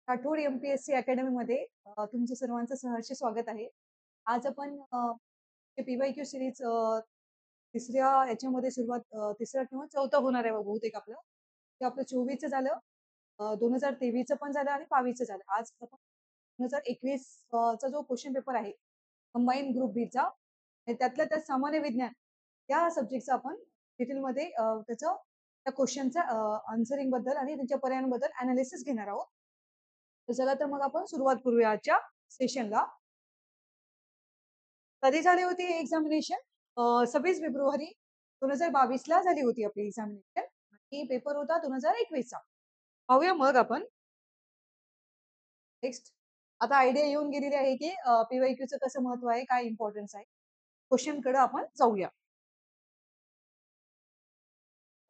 Rathod MPSC अकॅडमीमध्ये तुमचं सर्वांचं सहर्ष स्वागत आहे. आज आपण पी-वाय-क्यू सीरीज तिसऱ्या याच्यामध्ये तिसरा किंवा चौथा होणार आहे बहुतेक आपलं. ते आपलं 24चं झालं, 2023चं पण झालं आणि 22चं झालं. आज आपण 2021 चा जो क्वेश्चन पेपर आहे, कंबाईन ग्रुप बीचा, त्यातल्या त्यात सामान्य विज्ञान या सब्जेक्टचा आपण डिटेलमध्ये त्या क्वेश्चनचा आन्सरिंग बद्दल आणि त्यांच्या पर्यायांबद्दल अॅनालिसिस घेणार आहोत. तर चला तर मग आपण सुरुवात करूया आजच्या सेशनला. कधी झाली होती ही एक्झामिनेशन? 26 फेब्रुवारी 2022ला झाली होती आपली एक्झामिनेशन आणि पेपर होता 2021चा. पाहूया मग आपण नेक्स्ट. आता आयडिया येऊन गेलेली आहे की पीवायक्यूचं कसं महत्व आहे, काय इम्पॉर्टन्स आहे. क्वेश्चन कडे आपण जाऊया.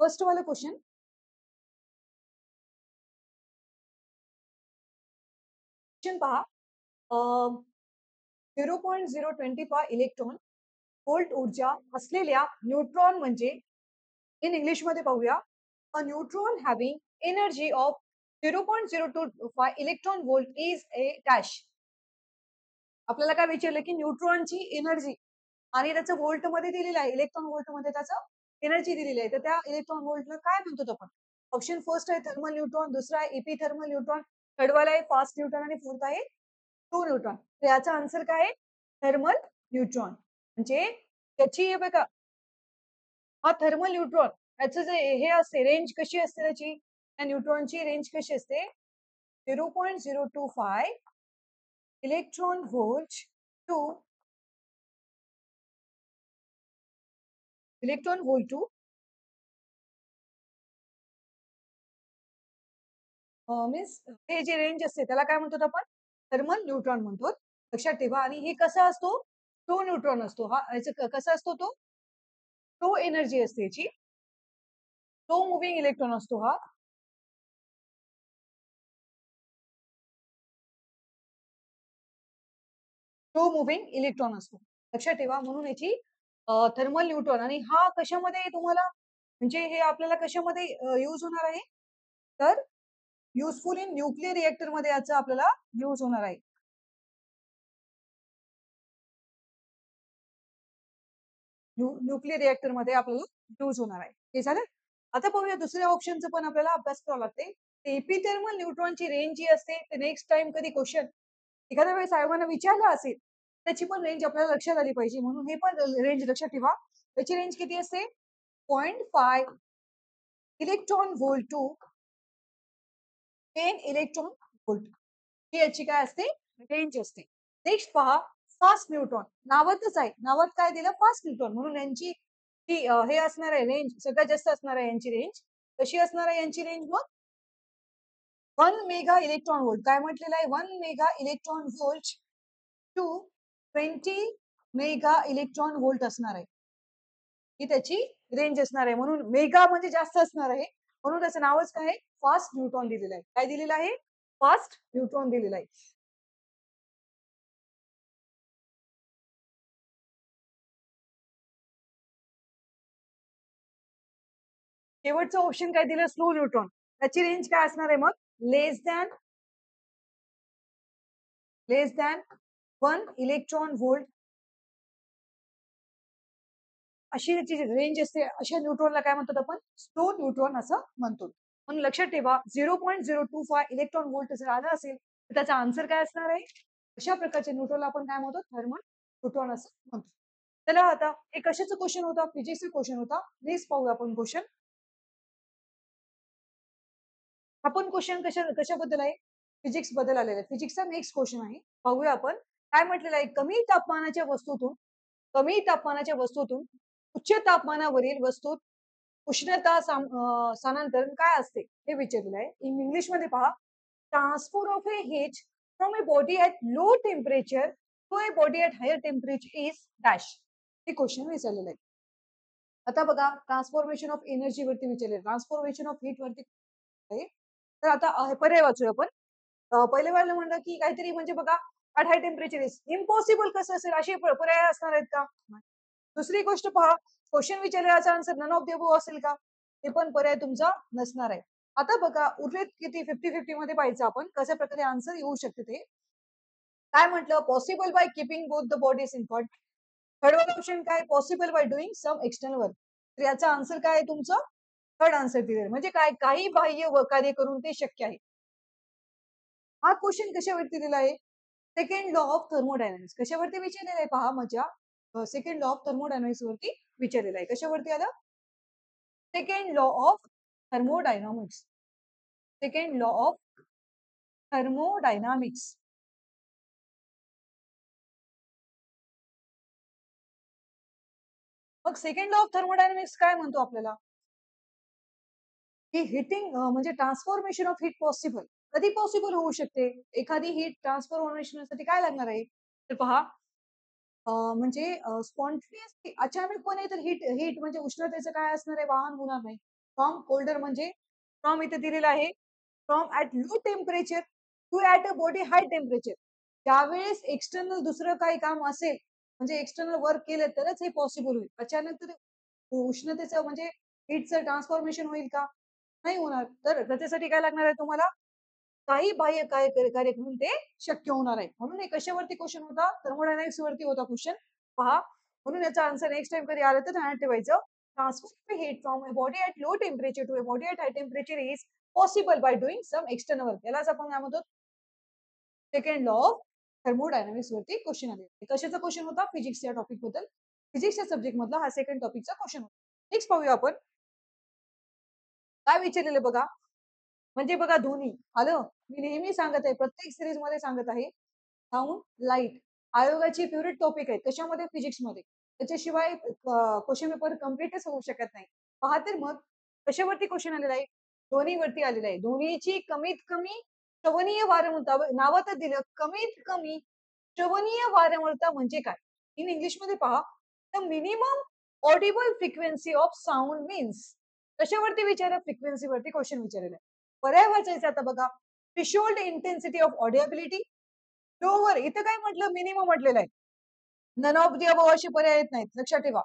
फर्स्ट वाला क्वेश्चन. क्वेश्चन पहा. 0.025 इलेक्ट्रॉन व्होल्ट ऊर्जा असलेल्या न्यूट्रॉन म्हणजे इन इंग्लिश मध्ये पाहूया. A neutron having energy of 0.025 electron volt is A dash. आपल्याला काय विचारलं की न्यूट्रॉनची एनर्जी आणि त्याचं व्होल्ट मध्ये दिलेलं आहे, इलेक्ट्रॉन व्होल्ट मध्ये त्याचं एनर्जी दिलेली आहे. तर त्या इलेक्ट्रॉन व्होल्टला काय म्हणतो आपण? ऑप्शन फर्स्ट आहे थर्मल न्यूट्रॉन, दुसरा आहे इपी थर्मल न्यूट्रॉन, थर्ड वाला आहे फास्ट न्यूट्रॉन आणि फोर्थ आहे ट्रू न्यूट्रॉन. तर याचा आन्सर काय आहे? Thermal neutron. म्हणजे त्याची हे बघा, हा थर्मल न्यूट्रॉन याचं जे हे असते रेंज कशी असते त्याची, त्या न्यूट्रॉनची रेंज कशी असते? 0.025 electron volt two electron volt two means हे जे रेंज असते त्याला काय म्हणतो आपण? थर्मल न्यूट्रॉन म्हणतो. लक्षात ठेवा. आणि हे कसा असतो? तो न्यूट्रॉन असतो हा. कसा असतो तो? तो एनर्जी असते याची. तो मुव्हिंग इलेक्ट्रॉन असतो हा. तो मुव्हिंग इलेक्ट्रॉन असतो. लक्षात ठेवा. म्हणून याची थर्मल न्यूट्रॉन. आणि हा कशामध्ये तुम्हाला म्हणजे हे आपल्याला कशामध्ये यूज होणार आहे? तर युजफुल इन न्यूक्लिअर रिएक्टर मध्ये याचा आपल्याला यूज होणार आहे. न्यूक्लिअर रिएक्टर मध्ये आपल्याला यूज होणार आहे. हे झालं. आता पाहूया दुसऱ्या ऑप्शनचं पण आपल्याला अभ्यास करावा लागते. एपिथर्मल न्यूट्रॉनची रेंज जी असते ते नेक्स्ट टाइम कधी क्वेश्चन एखाद्या वेळेस साहेबांना विचारला असेल त्याची पण रेंज आपल्याला लक्षात आली पाहिजे. म्हणून हे पण रेंज लक्षात ठेवा. त्याची रेंज किती असते? 0.5 electron volt to 10 electron volt ही याची काय असते? रेंज असते. नेक्स्ट पहा. Fast neutron. नावातच आहे, नावात काय दिलं? Fast neutron. म्हणून यांची ती हे असणार आहे रेंज सगळ्यात जास्त असणार आहे यांची रेंज. कशी असणार आहे यांची रेंज मग? 1 मेगा इलेक्ट्रॉन व्होल्ट. काय म्हटलेलं आहे? 1 mega electron volt to 20 mega electron volt असणार आहे. ही त्याची रेंज असणार आहे. म्हणून मेगा म्हणजे जास्त असणार आहे. म्हणून त्याचं नावच काय आहे? फास्ट न्यूट्रॉन दिलेलं आहे. काय दिलेलं आहे? फास्ट न्यूट्रॉन दिलेलं आहे. शेवटचं ऑप्शन काय दिलं? Slow neutron. त्याची रेंज काय असणार आहे मग? लेस दॅन 1 इलेक्ट्रॉन व्होल्ट अशी त्याची रेंज असते. अशा न्यूट्रॉनला काय म्हणतो आपण? स्लो न्यूट्रॉन असं म्हणतो. म्हणून लक्षात ठेवा. 0.025 इलेक्ट्रॉन व्होल्ट जर आला असेल तर त्याचा आन्सर काय असणार आहे? अशा प्रकारच्या न्यूट्रॉनला आपण काय म्हणतो? थर्मल न्यूट्रॉन असं म्हणतो. चला आता हे कशाचं क्वेश्चन होता? फिजिक्सचा क्वेश्चन होता. नेक्स्ट पाहूया आपण क्वेश्चन. आपण क्वेश्चन कशाबद्दल आहे? फिजिक्स बद्दल आलेला आहे. फिजिक्सचा नेक्स्ट क्वेश्चन आहे. पाहूया आपण. काय म्हटलेलं आहे? कमी तापमानाच्या वस्तूतून उच्च तापमानावरील वस्तूत उष्णता स्थानांतरण काय असते? हे विचारलेलं आहे. इन इंग्लिश मध्ये पहा. Transfer of a heat from a body at low temperature to a body at higher temperature is dash. हे क्वेश्चन विचारलेलं आहे. आता बघा, ट्रान्सफॉर्मेशन ऑफ एनर्जी वरती विचारले, ट्रान्सफॉर्मेशन ऑफ हीट वरती आहे. तर आता पर्याय वाचूया आपण. पहिले वेळेला म्हणलं की काहीतरी म्हणजे बघा, at high temperature is impossible. कसं असेल? असे पर्याय असणार आहेत का? दुसरी गोष्ट पहा, क्वेश्चन विचारलेल्याचा answer none of the above असेल का? ते पण पर्याय तुमचा नसणार आहे. आता बघा उरलेत किती 50-50 मध्ये पाहायचं आपण कशा प्रकारे आन्सर येऊ शकते ते. काय म्हटलं possible by keeping both the bodies in contact. Third वाला ऑप्शन काय possible by doing some external work. तर याचा आन्सर काय आहे तुमचं थर्ड आन्सर दिलेलं म्हणजे काय काही बाह्य कार्य करून ते शक्य आहे. हा क्वेश्चन कशावरती दिला आहे सेकंड लॉ ऑफ थर्मोडायनामिक्स कशावरती विचारलेला आहे पहा माझ्या सेकंड लॉ ऑफ थर्मोडायनामिक्स वरती विचारलेला आहे कशावरती आलं second law of thermodynamics second law of thermodynamics. मग सेकंड लॉ ऑफ थर्मोडायनामिक्स काय म्हणतो आपल्याला की हिटिंग म्हणजे ट्रान्सफॉर्मेशन ऑफ हीट पॉसिबल कधी पॉसिबल होऊ शकते एखादी हीट ट्रान्सफॉर्मेशनसाठी काय लागणार आहे तर पहा म्हणजे स्पॉन्टेनियस अचानकपणे तर हीट हीट म्हणजे उष्णतेचं काय असणार आहे वाहन होणार नाही फ्रॉम कोल्डर म्हणजे फ्रॉम इथे दिलेलं आहे from at low temperature to at a body high temperature ज्यावेळेस एक्सटर्नल दुसरं काही काम असेल म्हणजे एक्सटर्नल वर्क केलं तरच हे पॉसिबल होईल अचानक तर उष्णतेचं म्हणजे हीटचं ट्रान्सफॉर्मेशन होईल का नाही होणार तर त्याच्यासाठी काय लागणार आहे तुम्हाला काही बाह्य कार्य करून ते शक्य होणार आहे म्हणून हे कशावरती क्वेश्चन होता थर्मोडायनामिक्स वरती होता क्वेश्चन पहा म्हणून याचा आन्सर नेक्स्ट टाइम कधी आलं तर ध्यानात ठेवायचं transfer heat from a body at low temperature to a body at high temperature is possible by doing some external work यालाच आपण काय म्हणतो सेकंड लॉ ऑफ थर्मोडायनामिक्स वरती क्वेश्चन आले कशाचा क्वेश्चन होता फिजिक्स या टॉपिक बद्दल फिजिक्सच्या सब्जेक्ट मधला हा सेकंड टॉपिकचा क्वेश्चन होता नेक्स्ट पाहूया आपण काय विचारलेलं बघा म्हणजे बघा दोन्ही आलं मी नेहमी सांगत आहे प्रत्येक सिरीज मध्ये सांगत आहे साऊंड लाईट आयोगाची फेवरेट टॉपिक आहे कशामध्ये फिजिक्स मध्ये त्याच्याशिवाय क्वेश्चन पेपर कम्प्लीटच होऊ शकत नाही पहा तर मग कशावरती क्वेश्चन आलेला आहे दोन्हीवरती आलेला आहे दोन्हीची कमीत कमी श्रवणीय वारंवारता नावातच दिलं कमीत कमी श्रवणीय वारंवारता म्हणजे काय इन इंग्लिश मध्ये पहा the minimum audible frequency of sound means कशावरती विचारा फ्रिक्वेन्सीवरती क्वेश्चन विचारलेला आहे पर्याय वाचायचा आता बघा threshold intensity of audibility lower इथं काय म्हटलं मिनिमम म्हटलेलं आहे नन ऑफ दी अबव असे पर्याय येत नाहीत लक्षात ठेवा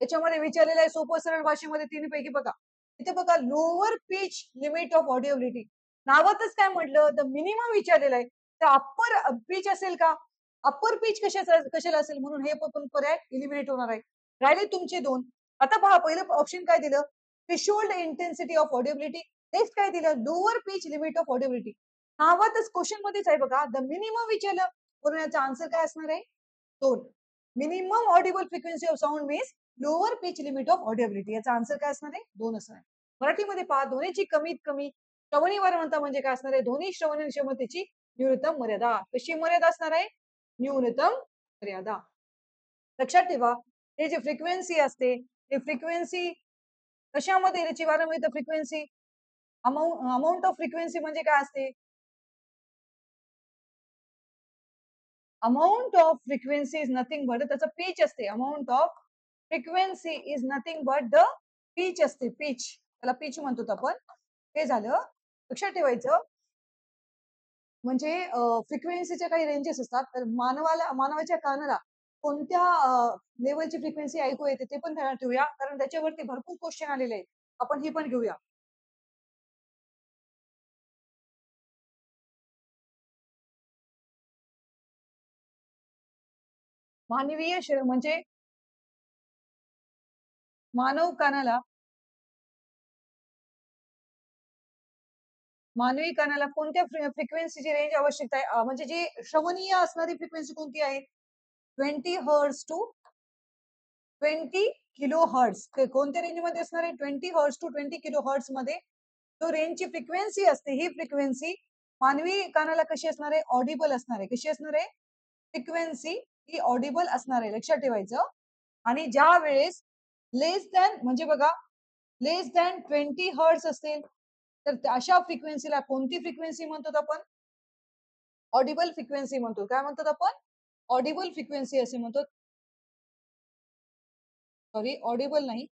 त्याच्यामध्ये विचारलेलं आहे सोपं सरळ भाषेमध्ये तीन पैकी बघा इथे बघा लोअर पिच लिमिट ऑफ ऑडिओबिलिटी नावातच काय म्हटलं द मिनिमम विचारलेलं आहे तर अप्पर पिच असेल का अप्पर पिच कशाला असेल म्हणून हे पण पर्याय इलिमिनेट होणार आहे राहिले तुमचे दोन आता पहा पहिलं ऑप्शन काय दिलं थ्रेशोल्ड इंटेन्सिटी ऑफ ऑडिओबिलिटी नेक्स्ट काय दिलं लोअर पिच लिमिट ऑफ ऑडिओबिलिटी नावातच क्वेश्चन मध्येच आहे बघा द मिनिमम विचारलं म्हणून याचा आन्सर काय असणार आहे दोन minimum audible frequency of sound means lower pitch limit of audibility याचा आन्सर काय असणार आहे दोन असणार आहे मराठीमध्ये पहा दोन्हीची कमीत कमी श्रवणी वारंवारता म्हणजे काय असणार आहे दोन्ही श्रवणी क्षमतेची न्यूनतम मर्यादा कशी मर्यादा असणार आहे न्यूनतम मर्यादा लक्षात ठेवा हे जे फ्रिक्वेन्सी असते ते फ्रिक्वेन्सी कशामध्ये त्याची वारंवारता फ्रिक्वेन्सी अमाऊंट ऑफ फ्रिक्वेन्सी म्हणजे काय असते amount of frequency is nothing but त्याचं पीच असते amount of frequency is nothing but the pitch असते पीच त्याला पीच म्हणतो आपण हे झालं लक्षात ठेवायचं म्हणजे फ्रिक्वेन्सीच्या काही रेंजेस असतात तर मानवाच्या कानाला कोणत्या लेवलची फ्रिक्वेन्सी ऐकू येते ते पण ध्यानात ठेवूया कारण त्याच्यावरती भरपूर क्वेश्चन आलेले आहेत आपण ही पण घेऊया मानवीय म्हणजे मानव कानाला मानवी कानाला कोणत्या फ्रिक्वेन्सीची रेंज आवश्यकता आहे म्हणजे जी श्रवणीय असणारी फ्रिक्वेन्सी कोणती आहे 20 हर्ट्ज टू 20 किलो हर्ट्ज कोणत्या रेंज मध्ये असणार आहे 20 हर्ट्ज टू 20 किलो हर्ट्ज मध्ये जो रेंजची फ्रिक्वेन्सी असते ही फ्रिक्वेन्सी मानवी कानाला कशी असणार आहे ऑडिबल असणार आहे कशी असणार आहे फ्रिक्वेन्सी ही ऑडिबल असणार आहे लक्षात ठेवायचं आणि ज्या वेळेस लेस दॅन म्हणजे बघा लेस दॅन 20 हर्ट्ज असतील तर अशा फ्रिक्वेन्सीला कोणती फ्रिक्वेन्सी म्हणतो आपण ऑडिबल फ्रिक्वेन्सी म्हणतो काय म्हणतात आपण ऑडिबल फ्रिक्वेन्सी असे म्हणतो सॉरी ऑडिबल नाही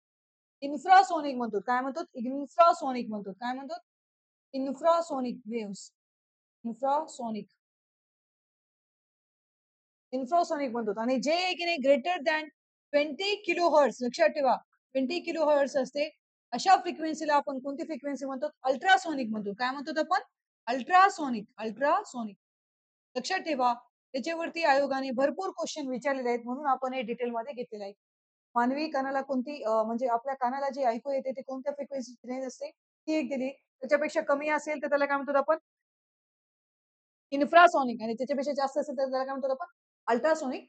इन्फ्रासोनिक म्हणतो काय म्हणतो इन्फ्रासोनिक म्हणतो काय म्हणतो इन्फ्रासोनिक वेव्स इन्फ्रासोनिक इन्फ्रासोनिक म्हणतो आणि जे की नाही ग्रेटर दॅन 20 किलो हर्ट्स लक्षात ठेवा 20 किलो हर्ट्स असते अशा फ्रिक्वेन्सीला आपण कोणती फ्रिक्वेन्सी म्हणतो? अल्ट्रासोनिक म्हणतो. काय म्हणतो आपण? Ultrasonic, ultrasonic. लक्षात ठेवा. त्याच्यावरती आयोगाने भरपूर क्वेश्चन विचारलेले आहेत म्हणून आपण हे डिटेलमध्ये घेतलेलं आहे. मानवी कानाला कोणती म्हणजे आपल्या कानाला जे ऐकू येते ते कोणत्या फ्रिक्वेन्सीची रेंज असते ती एक दिली. त्याच्यापेक्षा कमी असेल तर त्याला काय म्हणतो आपण? इन्फ्रासॉनिक आणि त्याच्यापेक्षा जास्त असेल तर त्याला काय म्हणतो आपण? अल्ट्रासॉनिक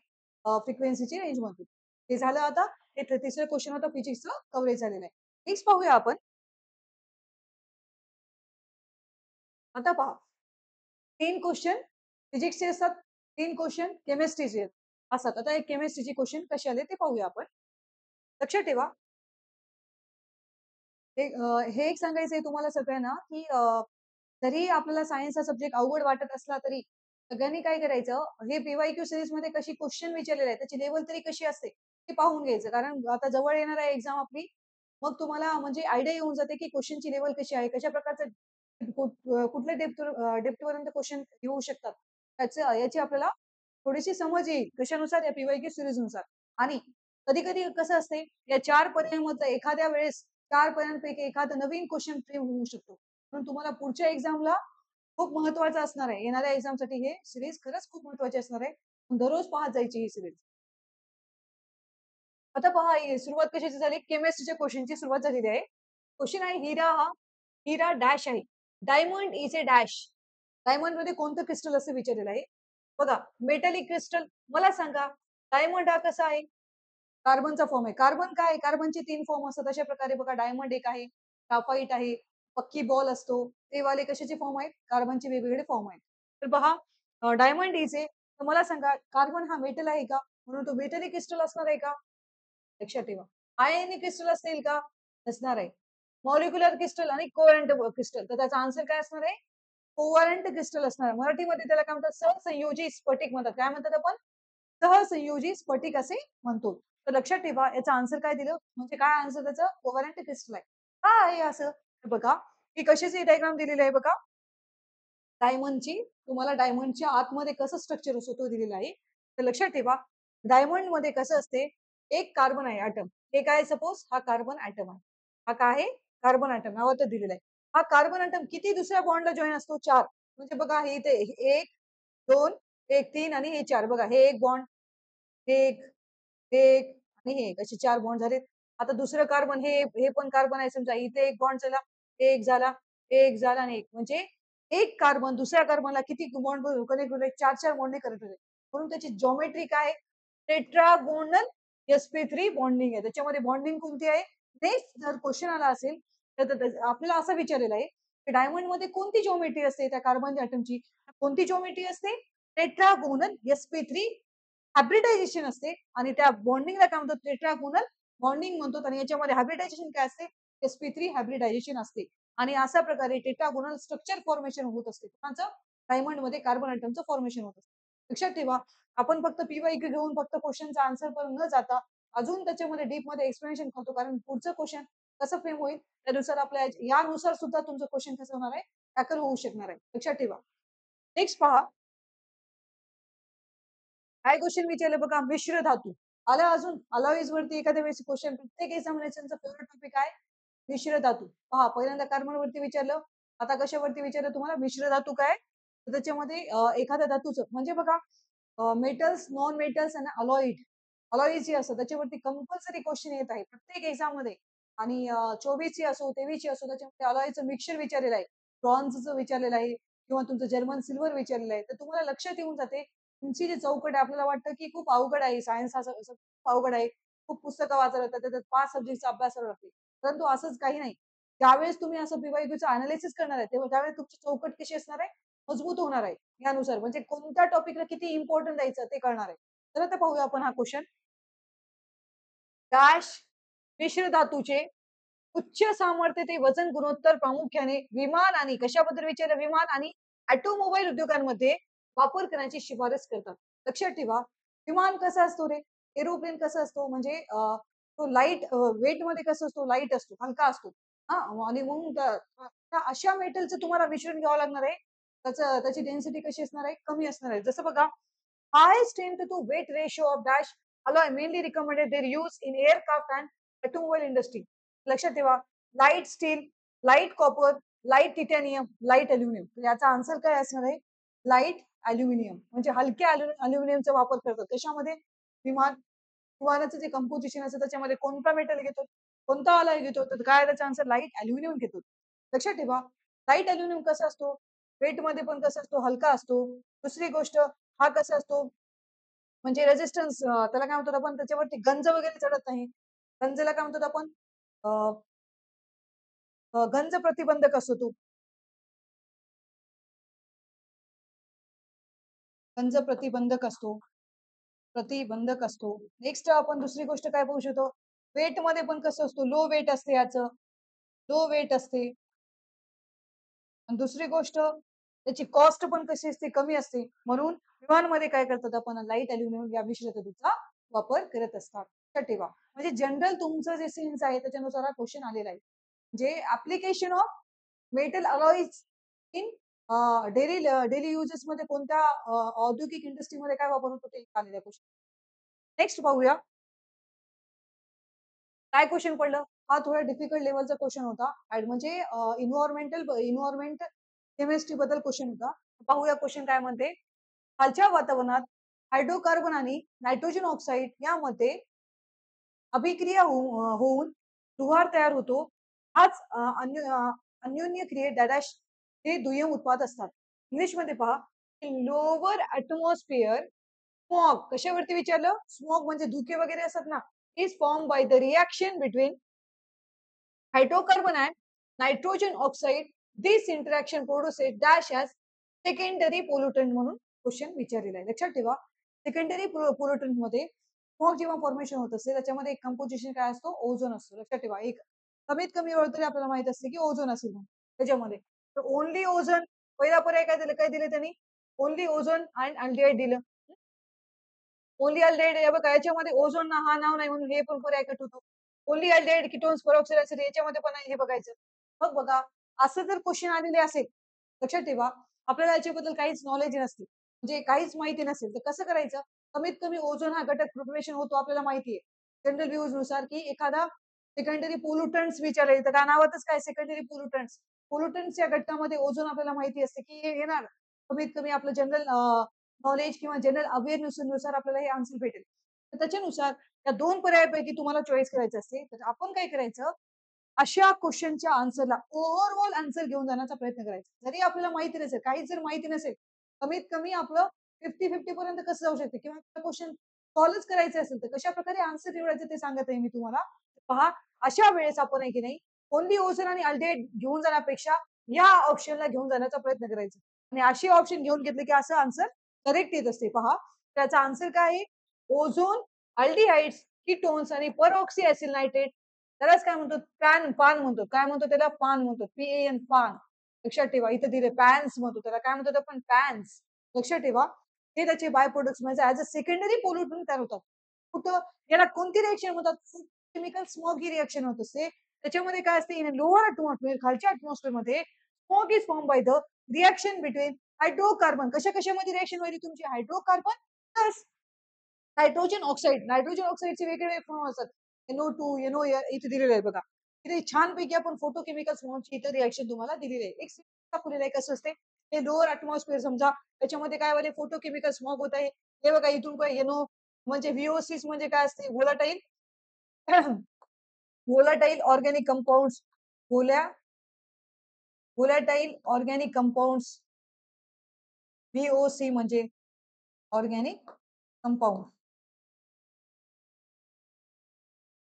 फ्रिक्वेन्सीची रेंज म्हणतो. ते झालं आता. हे तिसरं क्वेश्चन होतं फिजिक्सचं कव्हरेज झालेलं आहे. नेक्स्ट पाहूया आपण. आता पहा 3 क्वेश्चन फिजिक्सचे असतात, 3 क्वेश्चन केमिस्ट्रीचे असतात. आता एक केमिस्ट्रीचे क्वेश्चन कसे आले ते पाहूया आपण. लक्षात ठेवा. हे एक सांगायचंय तुम्हाला सगळ्यांना, की जरी आपल्याला सायन्सचा सब्जेक्ट अवघड वाटत असला तरी सगळ्यांनी काय करायचं, हे पी-वाय-क्यू सीरीजमध्ये कशी क्वेश्चन विचारलेले आहेत, त्याची लेव्हल तरी कशी असते, ते पाहून घ्यायचं. कारण आता जवळ येणार आहे एक्झाम आपली. मग तुम्हाला म्हणजे आयडिया येऊन जाते, की क्वेश्चनची लेव्हल कशी आहे, कशा प्रकारचं कुठल्या डेप्थपर्यंत क्वेश्चन येऊ शकतात. याची आपल्याला थोडीशी समज येईल. कशानुसार? या पी-वाय-क्यू सीरीजनुसार. आणि कधी-कधी कसं असते, या 4 पर्यायांमधलं एखाद्या वेळेस 4 पर्यायांपैकी एखादा नवीन क्वेश्चन फ्रेम होऊ शकतो. म्हणून तुम्हाला पुढच्या एक्झामला खूप महत्त्वाचं असणार आहे. येणाऱ्या एक्झामसाठी हे सीरीज खरंच खूप महत्त्वाची असणार आहे. दररोज पाहत जायची ही सीरीज. आता पहा सुरुवात कशाची झाली? केमिस्ट्रीच्या क्वेश्चनची सुरुवात झालेली आहे. क्वेश्चन आहे हिरा डॅश आहे. Diamond is a dash. डायमंडमध्ये कोणतं क्रिस्टल असं विचारलेलं आहे. बघा मेटॅलिक क्रिस्टल मला सांगा डायमंड हा कसा आहे? कार्बनचा फॉर्म आहे. कार्बन काय आहे? कार्बनचे 3 फॉर्म असतात. अशा प्रकारे बघा डायमंड एक आहे, ग्राफाईट आहे, पक्की बॉल असतो. ते वाले कशाचे फॉर्म आहेत? कार्बनचे वेगवेगळे फॉर्म आहेत. तर पहा डायमंड इज आहे. तर मला सांगा कार्बन हा मेटल आहे का? म्हणून तो मेटॅलिक क्रिस्टल असणार आहे का? लक्षात ठेवा. आयनिक क्रिस्टल असेल का? नसणार आहे. मॉलिक्युलर क्रिस्टल आणि कोव्हॅलेंट क्रिस्टल. तर त्याचा आन्सर काय असणार आहे? कोव्हॅलेंट क्रिस्टल असणार आहे. मराठीमध्ये त्याला काय म्हणतात? सहसंयोजी स्फटिक म्हणतात. काय म्हणतात आपण? सहसंयोजी स्फटिक असे म्हणतो. तर लक्षात ठेवा याचा आन्सर काय दिलं? म्हणजे काय आन्सर त्याचं? कोव्हॅलेंट क्रिस्टल आहे. का आहे असं? हे बघा, ही कशाची डायग्राम दिलेली आहे बघा. डायमंडची. तुम्हाला डायमंडच्या आतमध्ये कसं स्ट्रक्चर असतो तो दिलेला आहे. तर लक्षात ठेवा, डायमंडमध्ये कसं असते, एक कार्बन आहे ॲटम. हे काय सपोज हा कार्बन ॲटम आहे. हा काय आहे? कार्बन ॲटम नावातच दिलेला आहे. हा कार्बन ॲटम किती दुसऱ्या बॉन्डला जॉइन असतो? 4. म्हणजे बघा हे इथे 1, 2, 1, 3 आणि हे 4. बघा हे एक बॉन्ड, हे एक, हे एक आणि हे एक असे 4 बॉन्ड झालेत. आता दुसरं कार्बन हे पण कार्बन आहे समजा. इथे एक बॉन्ड झाला, एक झाला, एक झाला आणि एक. म्हणजे एक कार्बन दुसऱ्या कार्बनला किती बॉन्ड कनेक्ट होते? 4-4 बॉन्डने कनेक्ट होते. म्हणून त्याची जॉमेट्री काय आहे? टेट्रागोनल sp3 बॉन्डिंग आहे. त्याच्यामध्ये बॉन्डिंग कोणती आहे? नेक्स्ट जर क्वेशन आला असेल, तर आपल्याला असं विचारलेलं आहे, की डायमंडमध्ये कोणती जॉमेट्री असते त्या कार्बन ॲटमची? कोणती जॉमेट्री असते? टेट्रागोनल sp3 हायब्रिडायझेशन असते आणि त्या बॉन्डिंगला काय म्हणतात? टेट्रागोनल बॉन्डिंग म्हणतो आणि याच्यामध्ये हायब्रिडायझेशन काय असते? sp3 हायब्रिडायझेशन असते. आणि अशा प्रकारे टेट्रागोनल स्ट्रक्चर फॉर्मेशन होत असते. कोणाचं? डायमंडमध्ये कार्बन एटमचं फॉर्मेशन होत असते. लक्षात ठेवा, आपण फक्त पी-वाय-क्यू घेऊन फक्त क्वेश्चनचा आन्सर पण न जाता अजून त्याच्यामध्ये डीपमध्ये एक्सप्लेनेशन करतो. कारण पुढचं क्वेश्चन कसं फ्रेम होईल त्यानुसार आपल्या यानुसार सुद्धा तुमचं क्वेश्चन कसं होणार आहे? टॅकल होऊ शकणार आहे. लक्षात ठेवा. नेक्स्ट पहा, काय क्वेश्चन विचारले बघा मिश्र धातू. आलं अजून अलाईज वरती एखाद्या वेळेस क्वेश्चन प्रत्येक एक्झामिनेशनचा फेवरेट टॉपिक आहे मिश्र धातू. पहा पहिल्यांदा कार्बन वरती विचारलं, आता कशावरती विचारलं तुम्हाला? मिश्र धातू काय? तर त्याच्यामध्ये एखाद्या धातूचं म्हणजे बघा मेटल्स, नॉन मेटल्स आणि अलॉइड. अलॉईज जे असतात त्याच्यावरती कंपल्सरी क्वेश्चन येत आहे प्रत्येक एक्झाममध्ये. आणि 24ची असो, 23ची असो त्याच्यामध्ये अलॉयचं मिक्सचर विचारलेलं आहे. ब्रॉन्झचं विचारलेलं आहे किंवा तुमचं जर्मन सिल्व्हर विचारलेलं आहे. तर तुम्हाला लक्षात येऊन जाते तुमची जी चौकट आहे आपल्याला वाटतं की खूप अवघड आहे सायन्स असं असं खूप अवघड आहे. खूप पुस्तकं वाचायला लागतात. त्याच्यात 5 सब्जेक्टचा अभ्यास करावा लागते. परंतु असंच काही नाही. ज्यावेळेस तुम्ही असं पी-वाय-क्यूचं अॅनालिसिस करणार आहे, तेव्हा त्यावेळेस तुमची चौकट कशी असणार आहे? मजबूत होणार आहे. यानुसार म्हणजे कोणत्या टॉपिकला किती इम्पोर्टन्स द्यायचं ते कळणार आहे. तर आता पाहूया आपण हा क्वेश्चन. डॅश मिश्र धातूचे उच्च सामर्थ्य ते वजन गुणोत्तर प्रामुख्याने विमान आणि कशाबद्दल विचारलं? विमान आणि ऑटोमोबाईल उद्योगांमध्ये वापर करण्याची शिफारस करतात. लक्षात ठेवा, विमान कसा असतो रे? एरोप्लेन कसा असतो? म्हणजे तो लाईट वेटमध्ये कसा असतो? लाईट असतो, हलका असतो. हां, आणि मग त्या अशा मेटलचं तुम्हाला मिश्रण घ्यावं लागणार आहे. त्याची डेन्सिटी कशी असणार आहे? कमी असणार आहे. जसं बघा, high strength to weight ratio of dash alloy mainly recommended their use in aircraft and automobile industry. लक्षात ठेवा light steel, light copper, light titanium, light aluminium. याचा आन्सर काय असणार आहे? Light aluminium. म्हणजे हलक्या अल्युमिनियमचा वापर करतात कशामध्ये? विमान विमानाचं जे कंपोजिशन असतं त्याच्यामध्ये कोणता मेटल घेतो, कोणता अलॉय घेतो, तर काय त्याचा आन्सर? लाईट अल्युमिनियम घेतो. लक्षात ठेवा. लाईट अल्युमिनियम कसा असतो? वेट मध्ये पण कसा असतो? हलका असतो. दुसरी गोष्ट, हा कसा असतो? म्हणजे रेजिस्टन्स, त्याला काय म्हणतात आपण? त्याच्यावरती गंज वगैरे चढत नाही. गंजला काय म्हणतात आपण? अ, गंज प्रतिबंधक असतो तो. गंज प्रतिबंधक असतो. प्रतिबंधक असतो. नेक्स्ट आपण दुसरी गोष्ट काय पाहू शकतो? वेट मध्ये पण कसं असतो? लो वेट असते याचं. लो वेट असते. आणि दुसरी गोष्ट, त्याची कॉस्ट पण कशी असते? कमी असते. म्हणून विमानमध्ये काय करतात आपण? लाईट अल्युमिनियम या मिश्रधातूचा वापर करत असतात. लक्षात ठेवा. म्हणजे जनरल तुमचं जे सेन्स आहे त्याच्यानुसार हा क्वेश्चन आलेला आहे. जे application of metal alloys in daily daily uses मध्ये कोणत्या औद्योगिक इंडस्ट्रीमध्ये काय वापर होतो ते आलेला क्वेश्चन. नेक्स्ट पाहूया. काय क्वेश्चन पडलं? हा थोडा डिफिकल्ट लेवलचा क्वेश्चन होता. म्हणजे इन्व्हायरमेंट केमिस्ट्री बद्दल क्वेश्चन होता. पाहूया क्वेश्चन काय म्हणते. खालच्या वातावरणात हायड्रोकार्बन आणि नायट्रोजन ऑक्साईड यामध्ये अभिक्रिया होऊन दुहार तयार होतो. हाच अन्योन्य क्रियेत डॅश हे दुय्यम उत्पाद असतात. इंग्लिशमध्ये पहा. लोअर ऍटमॉस्फिअर स्मॉग कशावरती विचारलं? स्मॉग म्हणजे धुके वगैरे असतात ना. Is form by the reaction between hydrocarbon and nitrogen oxide. This interaction produces dash as secondary pollutant म्हणून क्वेश्चन विचारलेला आहे. लक्षात ठेवा. सेकंडरी पोल्युटंट मध्ये स्मॉग जेव्हा फॉर्मेशन होत असते त्याच्यामध्ये एक कंपोजिशन काय असतो? ओझोन असतो. लक्षात ठेवा. एक कमीत कमी वेळ तरी आपल्याला माहित असते की ओझोन असेल म्हणून त्याच्यामध्ये. तर ओनली ओझोन पहिला पर्याय काय दिलं? काय दिले त्यांनी? ओनली ओझोन अँड अल्डिहाइड दिलं. ओनली अल्डिहाइड हे बघा याच्यामध्ये ओझोन हा नाव नाही म्हणून हे पण पर्याय कट होतो. Only aldehyde ketones peroxide acid याच्यामध्ये पण आहे हे बघायचं. मग बघा असं जर क्वेश्चन आलेले असेल लक्षात ठेवा आपल्याला याच्याबद्दल काहीच नॉलेज नसते म्हणजे काहीच माहिती नसेल तर कसं करायचं? कमीत कमी ओझोन हा घटक प्रिपरेशन होतो आपल्याला माहिती आहे जनरल व्ह्यूज नुसार की एखादा सेकंडरी पोल्युटंट्स विचारले तर का नावातच काय सेकंडरी पोल्युटंट्स. पोल्युटंट्स या घटकामध्ये ओझोन आपल्याला माहिती असते की हे येणार. कमीत कमी आपलं जनरल नॉलेज किंवा जनरल अवेअरनेस नुसार आपल्याला हे आन्सर भेटेल. तर त्याच्यानुसार या दोन पर्यायापैकी तुम्हाला चॉईस करायचं असते तर आपण काय करायचं? अशा क्वेश्चनच्या आन्सरला ओव्हरऑल आन्सर घेऊन जाण्याचा प्रयत्न करायचा. जरी आपल्याला माहिती नसेल, काहीच जर माहिती नसेल, कमीत कमी आपलं 50-50 पर्यंत कसं जाऊ शकते किंवा क्वेश्चन सॉल्व्ह करायचे असेल तर कशा प्रकारे आन्सर निवडायचं ते सांगत आहे मी तुम्हाला. पहा, अशा वेळेस आपण आहे की नाही ओन्ली ओझोन आणि अल्डिहाइड घेऊन जाण्यापेक्षा या ऑप्शनला घेऊन जाण्याचा प्रयत्न करायचा. आणि अशी ऑप्शन घेऊन घेतले की असं आन्सर करेक्ट येत असते. पहा, त्याचा आन्सर काय आहे? ओझोन, अल्डिहाइड्स, कीटोन्स आणि परऑक्सी ऍसिड नायट्रेट. त्यालाच काय म्हणतो? पान म्हणतो. काय म्हणतो त्याला? पान म्हणतो. PAN पान. लक्षात ठेवा. इथे दिले पॅन्स म्हणतो त्याला. काय म्हणतो आपण? पॅन्स. लक्षात ठेवा. हे त्याचे बाय प्रोडक्ट्स म्हणजे ऍज अ सेकंडरी पोल्युटंट तयार होतात. कुठं? याला कोणती रिएक्शन म्हणतात? केमिकल स्मॉग ही रिएक्शन होत असते. त्याच्यामध्ये काय असते? इन लोअर ऍटमॉस्फिअर खालच्या ऍटमॉस्फिअर मध्ये smog is form by the reaction between hydrocarbon. कशा कशामध्ये रिएक्शन होईल तुमची? Hydrocarbon plus nitrogen oxide. Nitrogen ऑक्साईडचे वेगवेगळे फॉर्म असतात. NO2, NO इथे दिलेलं आहे बघा. इथे छानपैकी आपण फोटोकेमिकल फॉर्मची इथे रिएक्शन तुम्हाला दिलेली आहे. एक दाखवलेलं आहे कसं असते. हे लोअर ऍटमॉस्फिअर समजा त्याच्यामध्ये काय होते? फोटोकेमिकल स्मॉग होत आहे. हे बघा इथून काय NO म्हणजे VOCs म्हणजे काय असते? Volatile volatile organic compounds. Volatile organic compounds. VOC म्हणजे ऑर्गॅनिक कंपाऊंड.